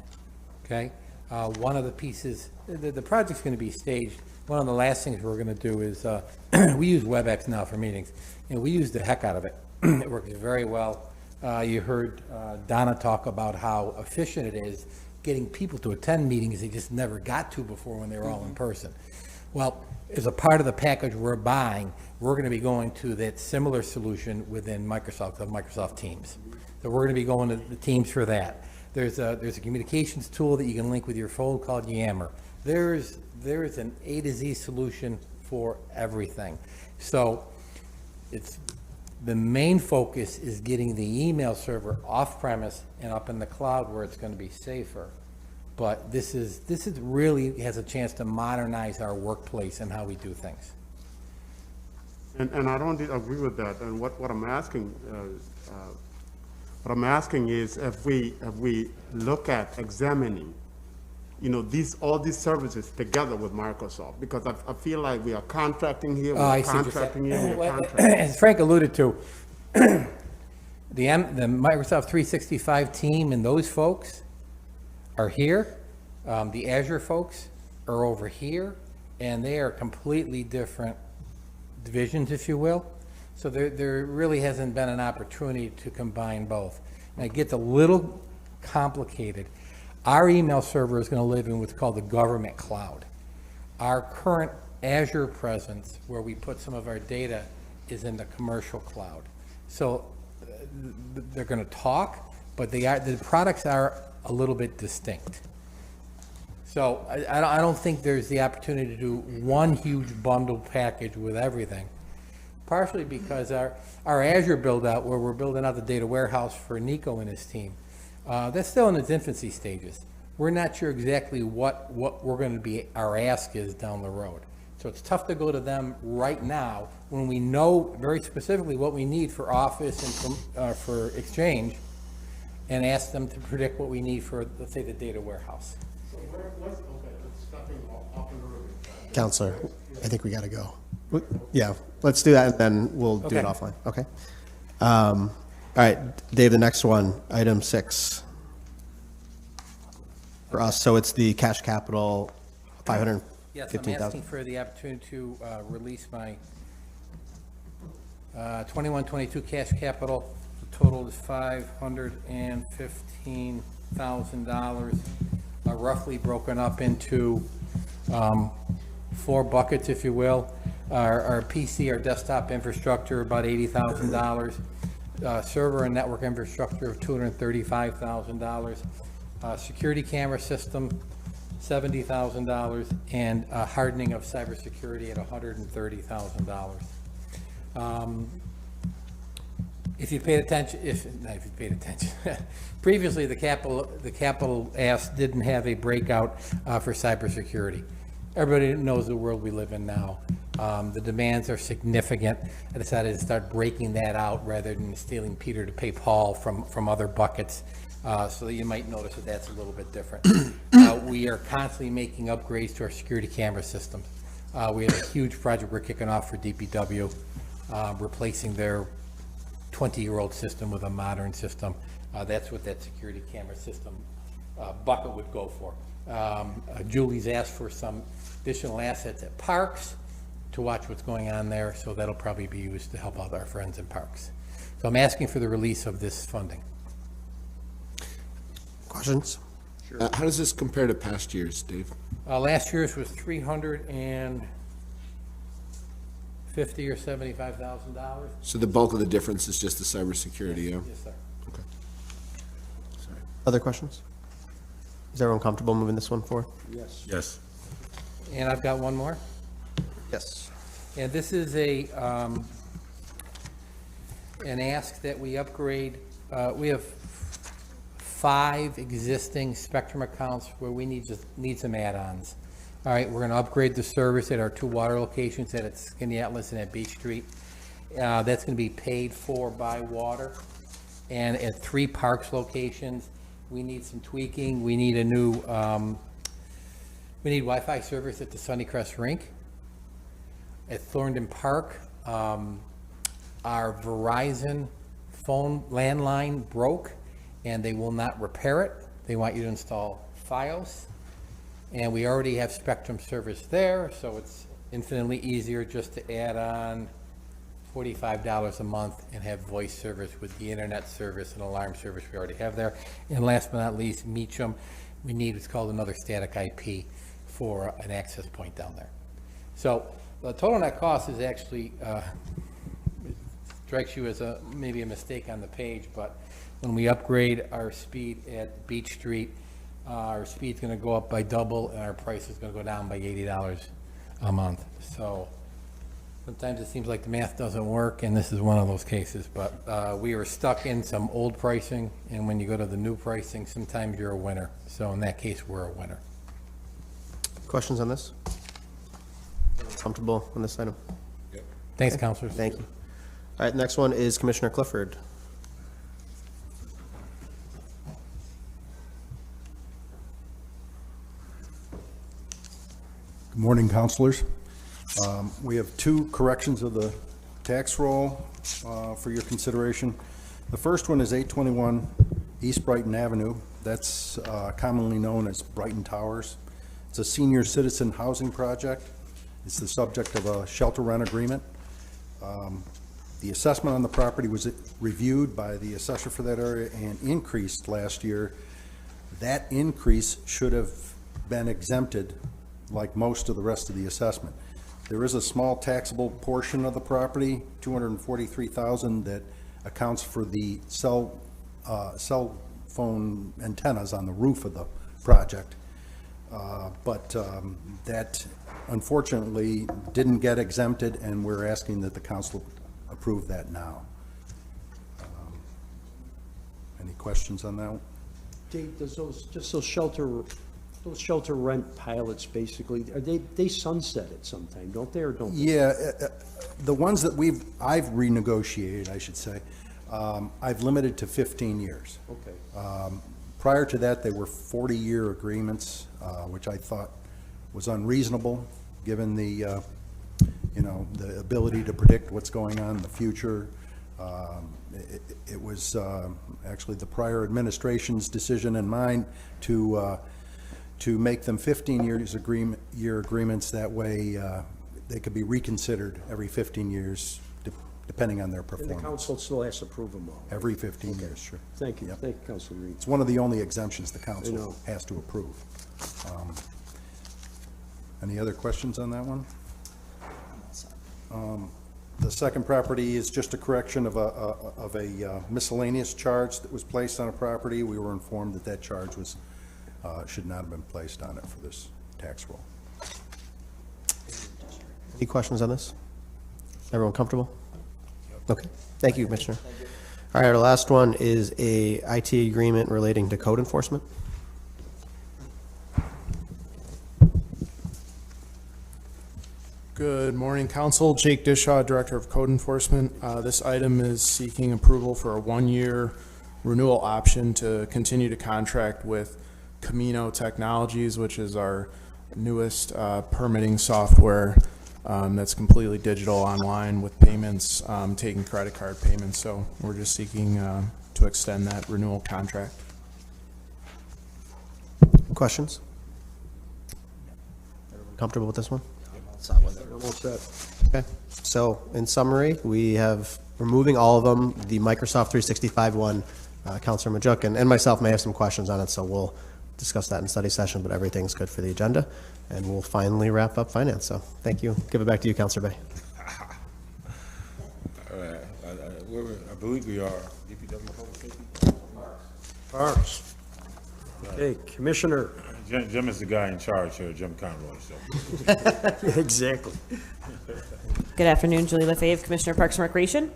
okay? One of the pieces, the project's going to be staged. One of the last things we're going to do is, we use WebEx now for meetings, and we use the heck out of it. It works very well. You heard Donna talk about how efficient it is getting people to attend meetings they just never got to before when they were all in person. Well, as a part of the package we're buying, we're going to be going to that similar solution within Microsoft, called Microsoft Teams. So we're going to be going to the Teams for that. There's a communications tool that you can link with your phone called Yammer. There's an A to Z solution for everything. So the main focus is getting the email server off premise and up in the cloud where it's going to be safer. But this is really has a chance to modernize our workplace and how we do things. And I don't agree with that. And what I'm asking, is if we look at examining, all these services together with Microsoft, because I feel like we are contracting here, I we're see what you're contracting saying. here, we're Well, contracting. As Frank alluded to, the Microsoft 365 team and those folks are here. The Azure folks are over here, and they are completely different divisions, if you will. So there really hasn't been an opportunity to combine both. And it gets a little complicated. Our email server is going to live in what's called the government cloud. Our current Azure presence, where we put some of our data, is in the commercial cloud. So they're going to talk, but the products are a little bit distinct. So I don't think there's the opportunity to do one huge bundled package with everything. Partially because our Azure build out, where we're building out the data warehouse for Nico and his team, that's still in its infancy stages. We're not sure exactly what we're going to be, our ask is down the road. So it's tough to go to them right now when we know very specifically what we need for Office and for Exchange, and ask them to predict what we need for, let's say, the data warehouse. Let's stepping off and early. Counselor, I think we got to go. Yeah, let's do that, and then we'll do it Okay. offline. Okay. All right, Dave, the next one, item 6. For us, so it's the cash capital, Yes, I'm 515,000. asking for the opportunity to release my 21-22 cash capital. The total is $515,000, roughly broken up into 4 buckets, if you will. Our PC, our desktop infrastructure, about $80,000. Server and network infrastructure of $235,000. Security camera system, $70,000, and hardening of cybersecurity at $130,000. If you paid attention, previously the capital ask didn't have a breakout for cybersecurity. Everybody knows the world we live in now. The demands are significant. I decided to start breaking that out rather than stealing Peter to pay Paul from other buckets. So that you might notice that that's a little bit different. We are constantly making upgrades to our security camera systems. We have a huge project we're kicking off for DPW, replacing their 20-year-old system with a modern system. That's what that security camera system bucket would go for. Julie's asked for some additional assets at parks to watch what's going on there, so that'll probably be used to help out our friends in parks. So I'm asking for the release of this funding. Questions? How does this compare to past years, Dave? Last year's was $350,000 or $75,000. So the bulk of the difference is just the cybersecurity, yeah? Yes, sir. Okay. Sorry. Other questions? Is everyone comfortable moving this one forward? Yes. Yes. And I've got one more. Yes. And this is an ask that we upgrade. We have 5 existing Spectrum accounts where we need some add-ons. All right, we're going to upgrade the service at our 2 water locations at Skinny Atlas and at Beach Street. That's going to be paid for by water. And at 3 parks locations, we need some tweaking. We need a new, we need Wi-Fi service at the Sunnycrest Rink. At Thorndon Park, our Verizon phone landline broke, and they will not repair it. They want you to install FiOS. And we already have Spectrum service there, so it's infinitely easier just to add on $45 a month and have voice service with the internet service and alarm service we already have there. And last but not least, Meacham, we need what's called another static IP for an access point down there. So the total net cost is actually, it strikes you as maybe a mistake on the page, but when we upgrade our speed at Beach Street, our speed's gonna go up by double, and our price is gonna go down by $80 a month. So sometimes it seems like the math doesn't work, and this is one of those cases, but we are stuck in some old pricing, and when you go to the new pricing, sometimes you're a winner. So in that case, we're a winner. Questions on this? Comfortable on this item? Thanks, counselors. Thank you. All right, next one is Commissioner Clifford. Good morning, councilors. We have two corrections of the tax roll for your consideration. The first one is 821 East Brighton Avenue. That's commonly known as Brighton Towers. It's a senior citizen housing project. It's the subject of a shelter rent agreement. The assessment on the property was reviewed by the assessor for that area and increased last year. That increase should have been exempted like most of the rest of the assessment. There is a small taxable portion of the property, $243,000, that accounts for the cell phone antennas on the roof of the project. But that unfortunately didn't get exempted, and we're asking that the council approve that now. Any questions on that one? Dave, does those shelter rent pilots, basically, they sunset at some time, don't they, or don't they? Yeah, the ones that I've renegotiated, I should say, I've limited to 15 years. Okay. Prior to that, they were 40-year agreements, which I thought was unreasonable, given the, the ability to predict what's going on in the future. It was actually the prior administration's decision and mine to make them 15 year agreements. That way, they could be reconsidered every 15 years, depending on their And performance. the council still has to approve them all. Every 15 years, sure. Thank you. Yep. Thank you, Councilor Reed. It's one of the only exemptions the I council know. has to approve. Any other questions on that one? The second property is just a correction of a miscellaneous charge that was placed on a property. We were informed that that charge was, should not have been placed on it for this tax roll. Any questions on this? Everyone comfortable? Okay, thank you, Commissioner. All right, our last one is a IT agreement relating to code enforcement. Good morning, Council. Jake Dishaw, Director of Code Enforcement. This item is seeking approval for a one-year renewal option to continue to contract with Camino Technologies, which is our newest permitting software that's completely digital online with payments, taking credit card payments. So we're just seeking to extend that renewal contract. Questions? Everyone comfortable with this one? I'm all set. Okay, so in summary, we're moving all of them. The Microsoft 365 one, Councilor Majuk and myself may have some questions on it, so we'll discuss that in study session, but everything's good for the agenda, and we'll finally wrap up finance. So thank you. Give it back to you, Councilor Bay. All right, I believe we are DPW Public Safety. Parks. Okay, Commissioner. Jim is the guy in charge here, Jim Conroy, so. Exactly. Good afternoon, Julie Lefebvre, Commissioner of Parks and Recreation.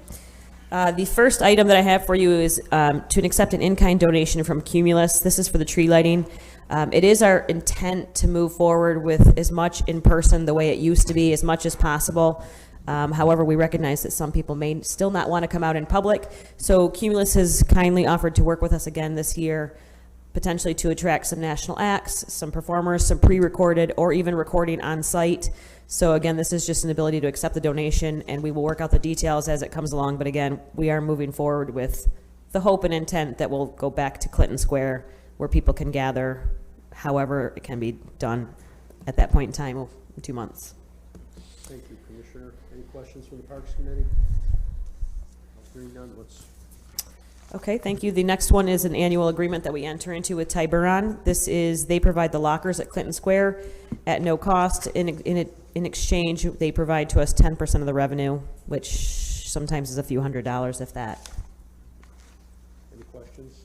The first item that I have for you is to accept an in-kind donation from Cumulus. This is for the tree lighting. It is our intent to move forward with as much in person the way it used to be, as much as possible. However, we recognize that some people may still not want to come out in public. So Cumulus has kindly offered to work with us again this year, potentially to attract some national acts, some performers, some pre-recorded or even recording on site. So again, this is just an ability to accept the donation, and we will work out the details as it comes along. But again, we are moving forward with the hope and intent that we'll go back to Clinton Square, where people can gather however it can be done at that point in time in 2 months. Thank you, Commissioner. Any questions from the Parks Committee? Hearing none, let's. Okay, thank you. The next one is an annual agreement that we enter into with Tiburon. This is, they provide the lockers at Clinton Square at no cost. In exchange, they provide to us 10% of the revenue, which sometimes is a few $100s, if that. Any questions?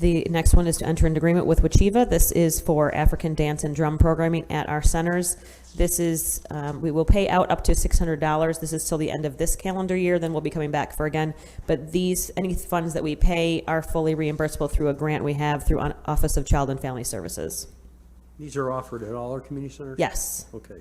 The next one is to enter an agreement with Wachiva. This is for African dance and drum programming at our centers. This is, we will pay out up to $600. This is till the end of this calendar year, then we'll be coming back for again. But these, any funds that we pay are fully reimbursable through a grant we have through Office of Child and Family Services. These are offered at all our community centers? Yes. Okay.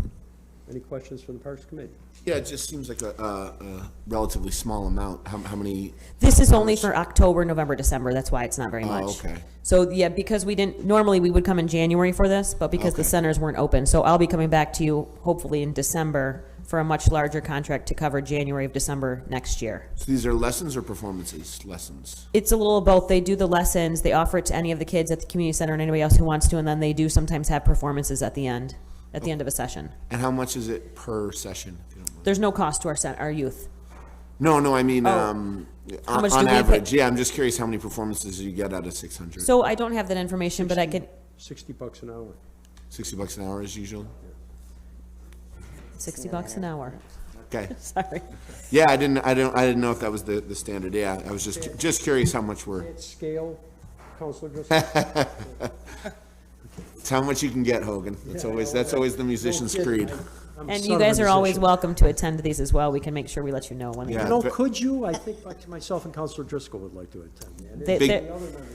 Any questions from the Parks Committee? Yeah, it just seems like a relatively small amount. How many? This is only for October, November, December. That's why it's not very much. Okay. So, yeah, because we didn't, normally we would come in January for this, but because the Okay. centers weren't open. So I'll be coming back to you hopefully in December for a much larger contract to cover January of December next year. So these are lessons or performances? Lessons. It's a little of both. They do the lessons, they offer it to any of the kids at the community center and anybody else who wants to, and then they do sometimes have performances at the end of a session. And how much is it per session? If you don't mind? There's no cost to our youth. No, I mean, How much do on we pay? average. Yeah, I'm just curious how many performances you get out of 600. So I don't have that information, but I can, $60 an hour. $60 an hour is usual. $60 an hour. Okay. Sorry. Yeah, I didn't know if that was the standard. Yeah, I was just curious how much we're. At scale, Counselor Driscoll? It's how much you can get, Hogan. That's always the musician's creed. And you guys are always welcome to attend these as well. We can make sure we let you know when. Yeah. You know, could you? I think myself and Counselor Driscoll would like to attend. And They- Big- they're- the other members of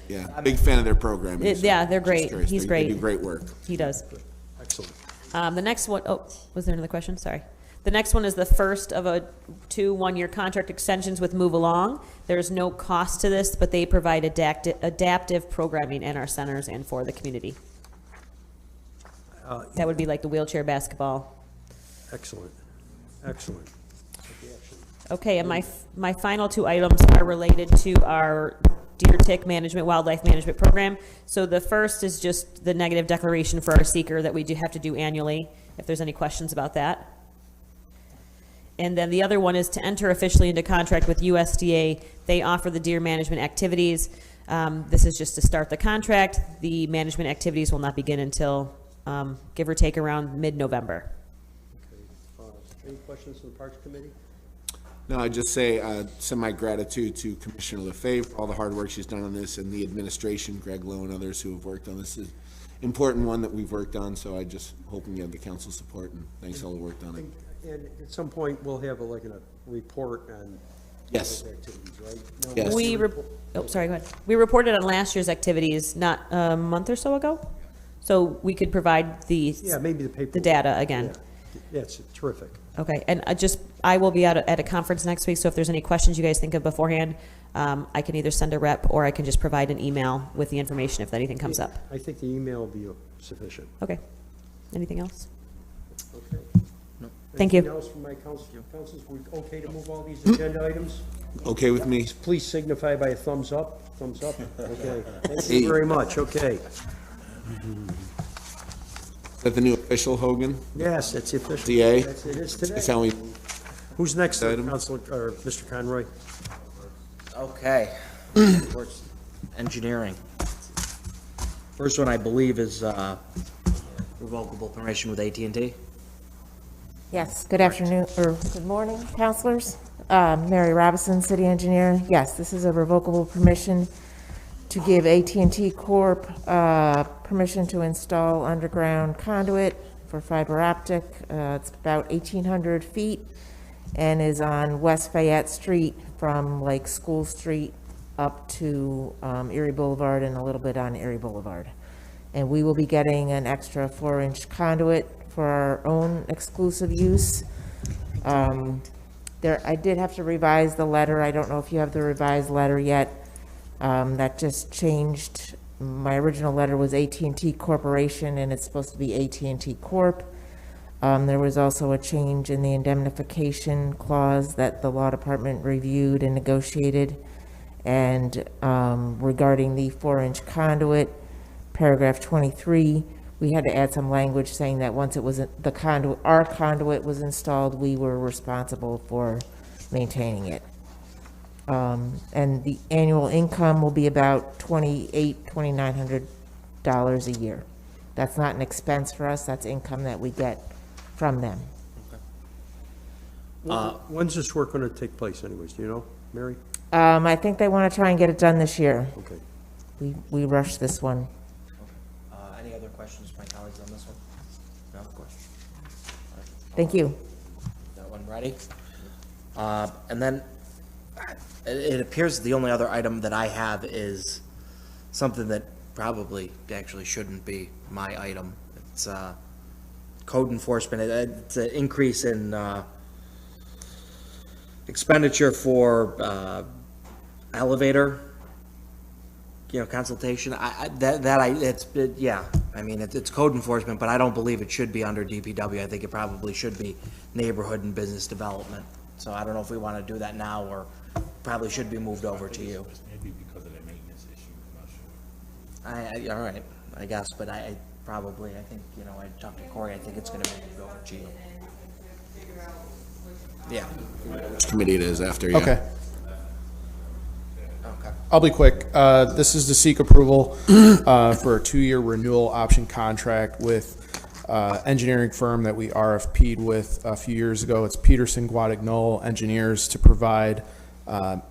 the council. Yeah, big fan of their programming. so Yeah, they're just great. curious. He's They great. do great work. He does. Excellent. The next one, oh, was there another question? Sorry. The next one is the first of two one-year contract extensions with Move Along. There's no cost to this, but they provide adaptive programming in our centers and for the community. That would be like the wheelchair basketball. Excellent. Excellent. Okay, and my final two items are related to our deer tick management, wildlife management program. So the first is just the negative declaration for our seeker that we do have to do annually, if there's any questions about that. And then the other one is to enter officially into contract with USDA. They offer the deer management activities. This is just to start the contract. The management activities will not begin until, give or take, around mid-November. Okay. Any questions from the Parks Committee? No, I just say, send my gratitude to Commissioner LaFave for all the hard work she's done on this, and the administration, Greg Lowe and others who have worked on this. It's an important one that we've worked on, so I just hoping you have the council support, and thanks all who worked on it. And at some point, we'll have a report on Yes. those activities, right? No, Yes. Sorry, go ahead. We reported on last year's activities not a month or so ago, so we could provide Yeah, maybe the paper. the data again. Yeah, it's terrific. Okay, and I will be out at a conference next week, so if there's any questions you guys think of beforehand, I can either send a rep or I can just provide an email with the information if anything comes up. I think the email will be sufficient. Okay. Anything else? Okay. Thank you. Anything else from my councils? We okay to move all these agenda items? Okay with me? Please signify by a thumbs up. Thumbs up. Okay. Thank Hey. you very much. Okay. Is that the new official, Hogan? Yes, it's official. DA? It is today. That's how we, Who's next, Item. Councilor, or Mr. Conroy? Okay. Reports, engineering. First one, I believe, is revocable permission with AT&T. Yes, good afternoon, or good morning, councilors. Mary Robinson, city engineer. Yes, this is a revocable permission to give AT&T Corp. Permission to install underground conduit for fiber optic. It's about 1,800 feet and is on West Fayette Street from like School Street up to Erie Boulevard and a little bit on Erie Boulevard. And we will be getting an extra 4-inch conduit for our own exclusive use. I did have to revise the letter. I don't know if you have the revised letter yet. That just changed. My original letter was AT&T Corporation, and it's supposed to be AT&T Corp. There was also a change in the indemnification clause that the law department reviewed and negotiated. And regarding the 4-inch conduit, paragraph 23, we had to add some language saying that once it was our conduit was installed, we were responsible for maintaining it. And the annual income will be about $2,900 a year. That's not an expense for us, that's income that we get from them. When's this work going to take place anyways, do you know, Mary? I think they want to try and get it done this year. Okay. We rushed this one. Any other questions from my colleagues on this one? No, of course. Thank you. That one ready? And then it appears the only other item that I have is something that probably actually shouldn't be my item. It's code enforcement. It's an increase in expenditure for elevator, consultation. It's code enforcement, but I don't believe it should be under DPW. I think it probably should be neighborhood and business development. So I don't know if we want to do that now or probably should be moved over to you. Maybe because of the maintenance issue, I'm not sure. All right, I guess, but I think, I talked to Corey, I think it's going to be moved over to you. Yeah. Which committee it is after, yeah. Okay. Okay. I'll be quick. This is to seek approval for a 2-year renewal option contract with engineering firm that we RFP'd with a few years ago. It's Peterson Guadagnolo Engineers to provide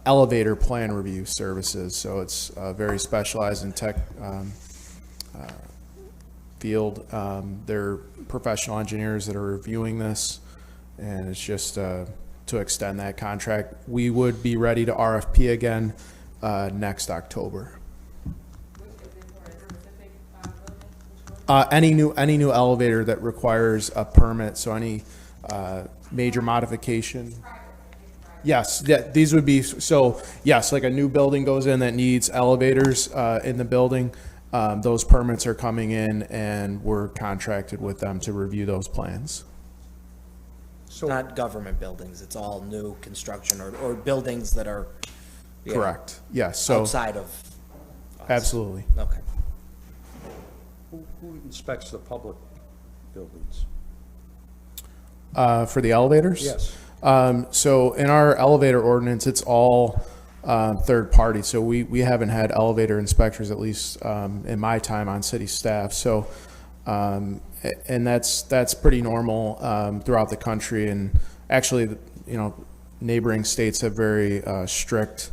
elevator plan review services. So it's very specialized in tech field. They're professional engineers that are reviewing this, and it's just to extend that contract. We would be ready to RFP again next October. Any new elevator that requires a permit, so any major modification. Yes, these would be, so yes, like a new building goes in that needs elevators in the building. Those permits are coming in and we're contracted with them to review those plans. So not government buildings, it's all new construction or buildings that are. Correct, yes, so. Outside of. Us. Absolutely. Okay. Who inspects the public buildings? For the elevators? Yes. So in our elevator ordinance, it's all third party. So we haven't had elevator inspectors, at least in my time on city staff. So, and that's pretty normal throughout the country. And actually, neighboring states have very strict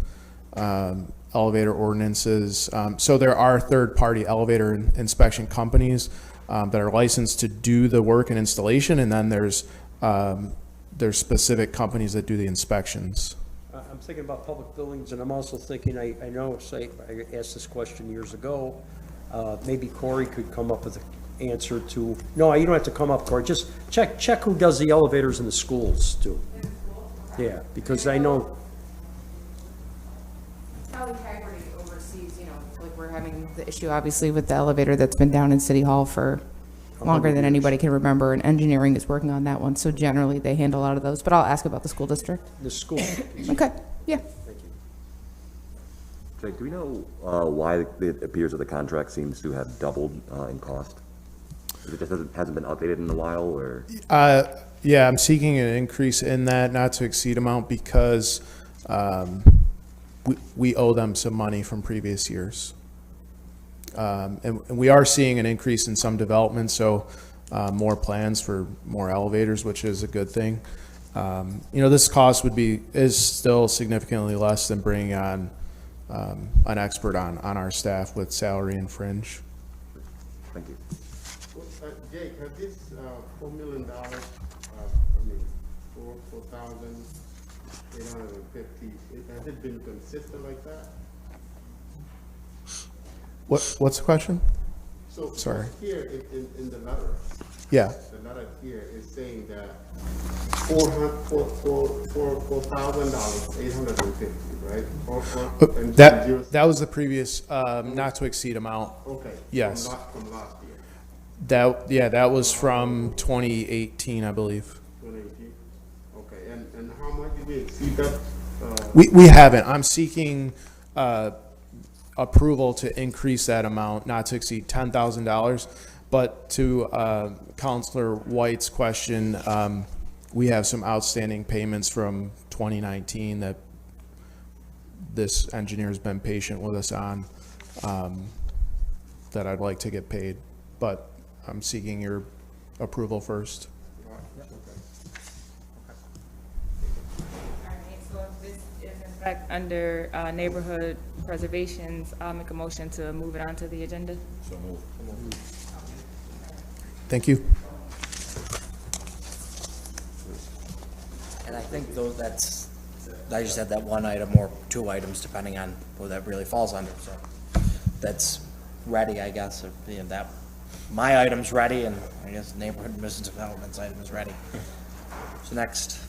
elevator ordinances. So there are third party elevator inspection companies that are licensed to do the work and installation. And then there's specific companies that do the inspections. I'm thinking about public buildings, and I'm also thinking, I know, I asked this question years ago, maybe Corey could come up with an answer to, no, you don't have to come up, Corey, just check who does the elevators in the schools, too. Yeah, because I know. Kelly Haggerty oversees, like we're having the issue, obviously, with the elevator that's been down in City Hall for longer than anybody can remember, and engineering is working on that one, so generally they handle a lot of those, but I'll ask about the school district. The school. Okay, yeah. Thank you. Jake, do we know why it appears that the contract seems to have doubled in cost? It just hasn't been updated in a while, or? Yeah, I'm seeking an increase in that not to exceed amount because we owe them some money from previous years. And we are seeing an increase in some development, so more plans for more elevators, which is a good thing. This cost is still significantly less than bringing on an expert on our staff with salary and fringe. Thank you. Jake, has this $4 million, $4,850, has it been consistent like that? What's the question? So Sorry. Here in the letter. Yeah. The letter here is saying that $4,850, right? That was the previous not to exceed amount. Okay. Yes. From last year. That was from 2018, I believe. 2018. Okay. And how much did we exceed that? We haven't. I'm seeking approval to increase that amount, not to exceed $10,000. But to Counselor White's question, we have some outstanding payments from 2019 that this engineer has been patient with us on, that I'd like to get paid, but I'm seeking your approval first. So if this is in fact under neighborhood preservations, I'll make a motion to move it onto the agenda. So move. Thank you. And I think I just had that one item or two items, depending on who that really falls under, so that's ready, I guess, or, you know, that, my item's ready, and I guess neighborhood business development's item is ready. So next.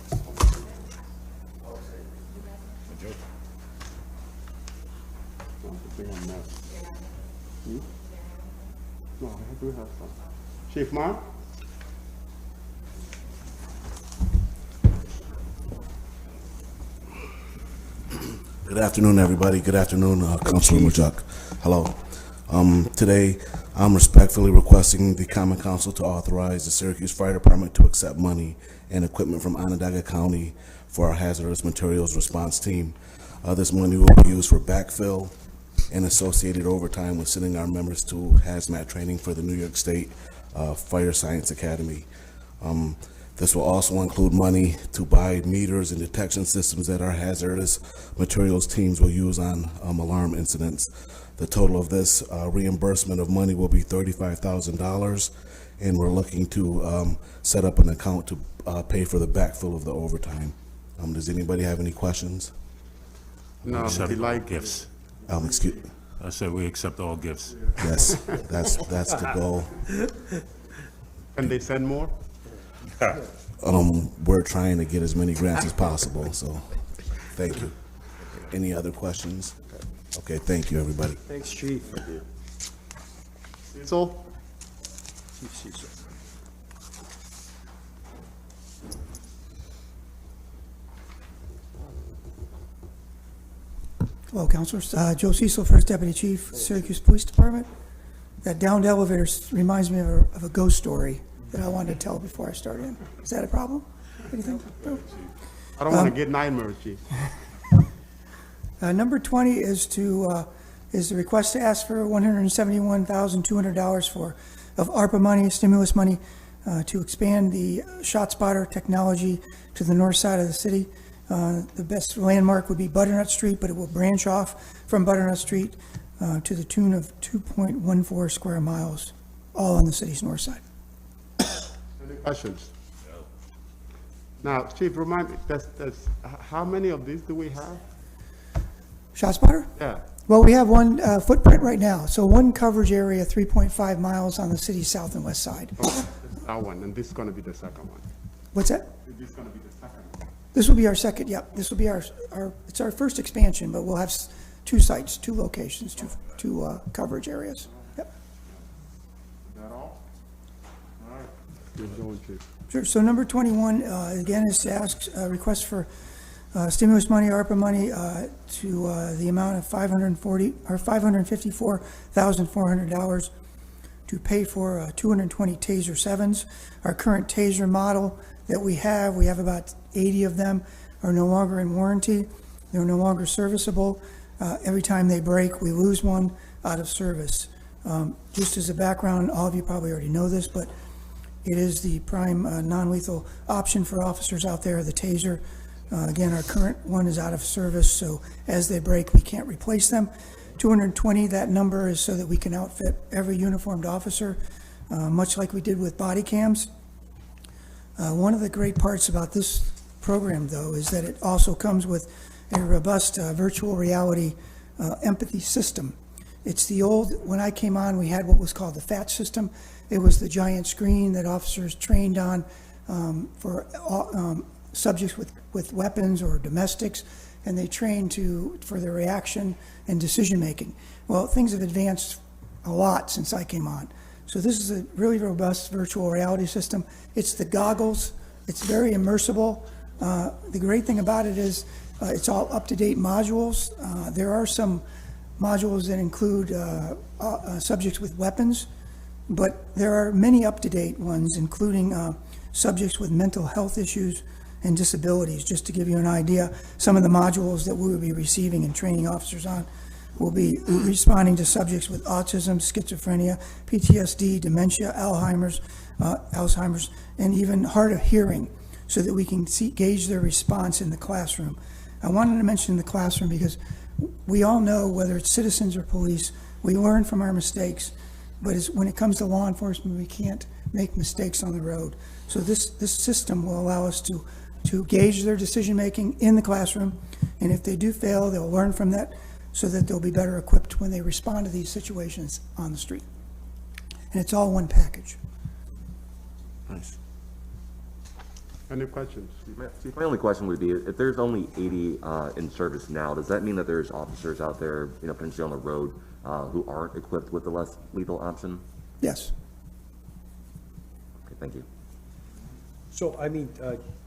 No, I do have some. Chief Mark? Good afternoon, everybody. Good afternoon, Councilor Majok. Hello. Today, I'm respectfully requesting the Common Council to authorize the Syracuse Fire Department to accept money and equipment from Onondaga County for our hazardous materials response team. This money will be used for backfill and associated overtime with sending our members to hazmat training for the New York State Fire Science Academy. This will also include money to buy meters and detection systems that our hazardous materials teams will use on alarm incidents. The total of this reimbursement of money will be $35,000, and we're looking to set up an account to pay for the backfill of the overtime. Does anybody have any questions? No, Accept he all liked gifts. Excuse. I said we accept all gifts. Yes, that's the goal. Can they send more? We're trying to get as many grants as possible, so thank you. Any other questions? Okay, thank you, everybody. Thanks, Chief. Cecil? Chief Cecil. Hello, Councilors. Joe Cecil, First Deputy Chief, Syracuse Police Department. That downed elevator reminds me of a ghost story that I wanted to tell before I start in. Is that a problem? Anything? No? I don't want to get nightmares, Chief. Number 20 is the request to ask for $171,200 of ARPA money, stimulus money, to expand the ShotSpotter technology to the north side of the city. The best landmark would be Butternut Street, but it will branch off from Butternut Street to the tune of 2.14 square miles, all on the city's north side. Any questions? Now, Chief, remind me, how many of these do we have? ShotSpotter? Yeah. Well, we have one footprint right now. So one coverage area, 3.5 miles on the city's south and west side. Okay, this is that one, and this is going to be the second one. What's that? This is going to be the second one. This will be our second, yep. This will be it's our first expansion, but we'll have two sites, two locations, two coverage areas. Yep. Is that all? All right. Keep going, Chief. Sure. So number 21, again, is to ask, request for stimulus money, ARPA money, to the amount of $554,400 to pay for 220 Taser 7s. Our current Taser model that we have about 80 of them, are no longer in warranty. They're no longer serviceable. Every time they break, we lose one out of service. Just as a background, all of you probably already know this, but it is the prime non-lethal option for officers out there, the Taser. Again, our current one is out of service, so as they break, we can't replace them. 220, that number is so that we can outfit every uniformed officer, much like we did with body cams. One of the great parts about this program, though, is that it also comes with a robust virtual reality empathy system. It's the old, when I came on, we had what was called the FAT system. It was the giant screen that officers trained on for subjects with weapons or domestics, and they trained for their reaction and decision-making. Well, things have advanced a lot since I came on. So this is a really robust virtual reality system. It's the goggles. It's very immersible. The great thing about it is it's all up-to-date modules. There are some modules that include subjects with weapons, but there are many up-to-date ones, including subjects with mental health issues and disabilities. Just to give you an idea, some of the modules that we will be receiving and training officers on will be responding to subjects with autism, schizophrenia, PTSD, dementia, Alzheimer's, and even hard of hearing, so that we can gauge their response in the classroom. I wanted to mention the classroom because we all know, whether it's citizens or police, we learn from our mistakes, but when it comes to law enforcement, we can't make mistakes on the road. So this system will allow us to gauge their decision-making in the classroom, and if they do fail, they'll learn from that so that they'll be better equipped when they respond to these situations on the street. And it's all one package. Nice. Any questions? My only question would be, if there's only 80 in service now, does that mean that there's officers out there, potentially on the road, who aren't equipped with the less lethal option? Yes. Okay, thank you. So, I mean,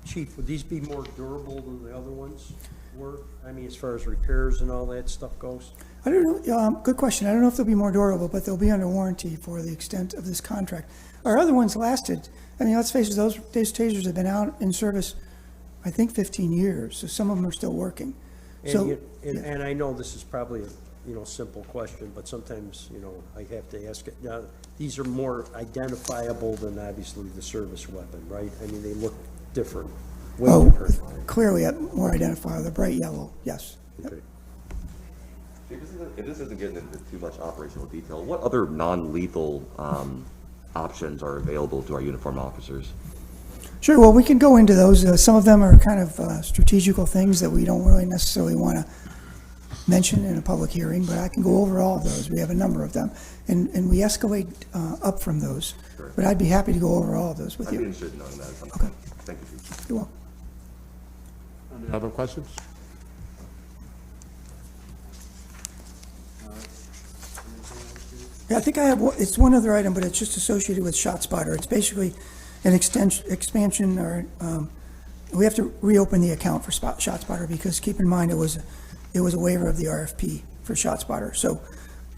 Chief, would these be more durable than the other ones were? I mean, as far as repairs and all that stuff goes? I don't know, good question. I don't know if they'll be more durable, but they'll be under warranty for the extent of this contract. Our other ones lasted, I mean, let's face it, those tasers have been out in service, I think, 15 years, so some of them are still working. And I know this is probably a, simple question, but sometimes, I have to ask it. Now, these are more identifiable than obviously the service weapon, right? I mean, they look different. Way different. Clearly more identifiable, the bright yellow, yes. Yep. Okay. If this isn't getting into too much operational detail, what other non-lethal options are available to our uniformed officers? Sure, well, we can go into those. Some of them are kind of strategical things that we don't really necessarily want to mention in a public hearing, but I can go over all of those. We have a number of them, and we escalate up from those. Sure. But I'd be happy to go over all of those with you. I'd be interested in knowing that. Okay. Thank you, Chief. You're welcome. Any other questions? Yeah, I think I have, it's one other item, but it's just associated with ShotSpotter. It's basically an expansion, or we have to reopen the account for ShotSpotter, because keep in mind, it was a waiver of the RFP for ShotSpotter. So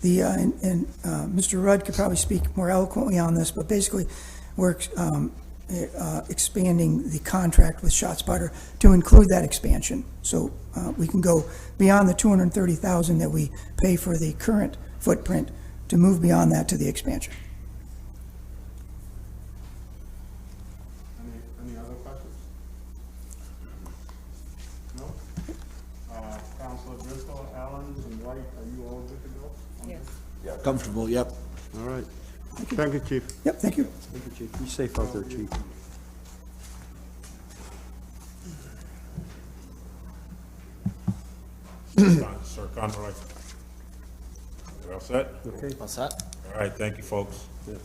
Mr. Rudd could probably speak more eloquently on this, but basically we're expanding the contract with ShotSpotter to include that expansion. So we can go beyond the $230,000 that we pay for the current footprint, to move beyond that to the expansion. Any other questions? No? Councilor Driscoll, Allen, and White, are you all good to go? Yes. Yeah. Comfortable, yep. All right. Thank you, Chief. Yep, thank you. Thank you, Chief. Be safe out there, Chief. Sir Conroy. You all set? Okay. What's that? All right, thank you, folks. Yeah.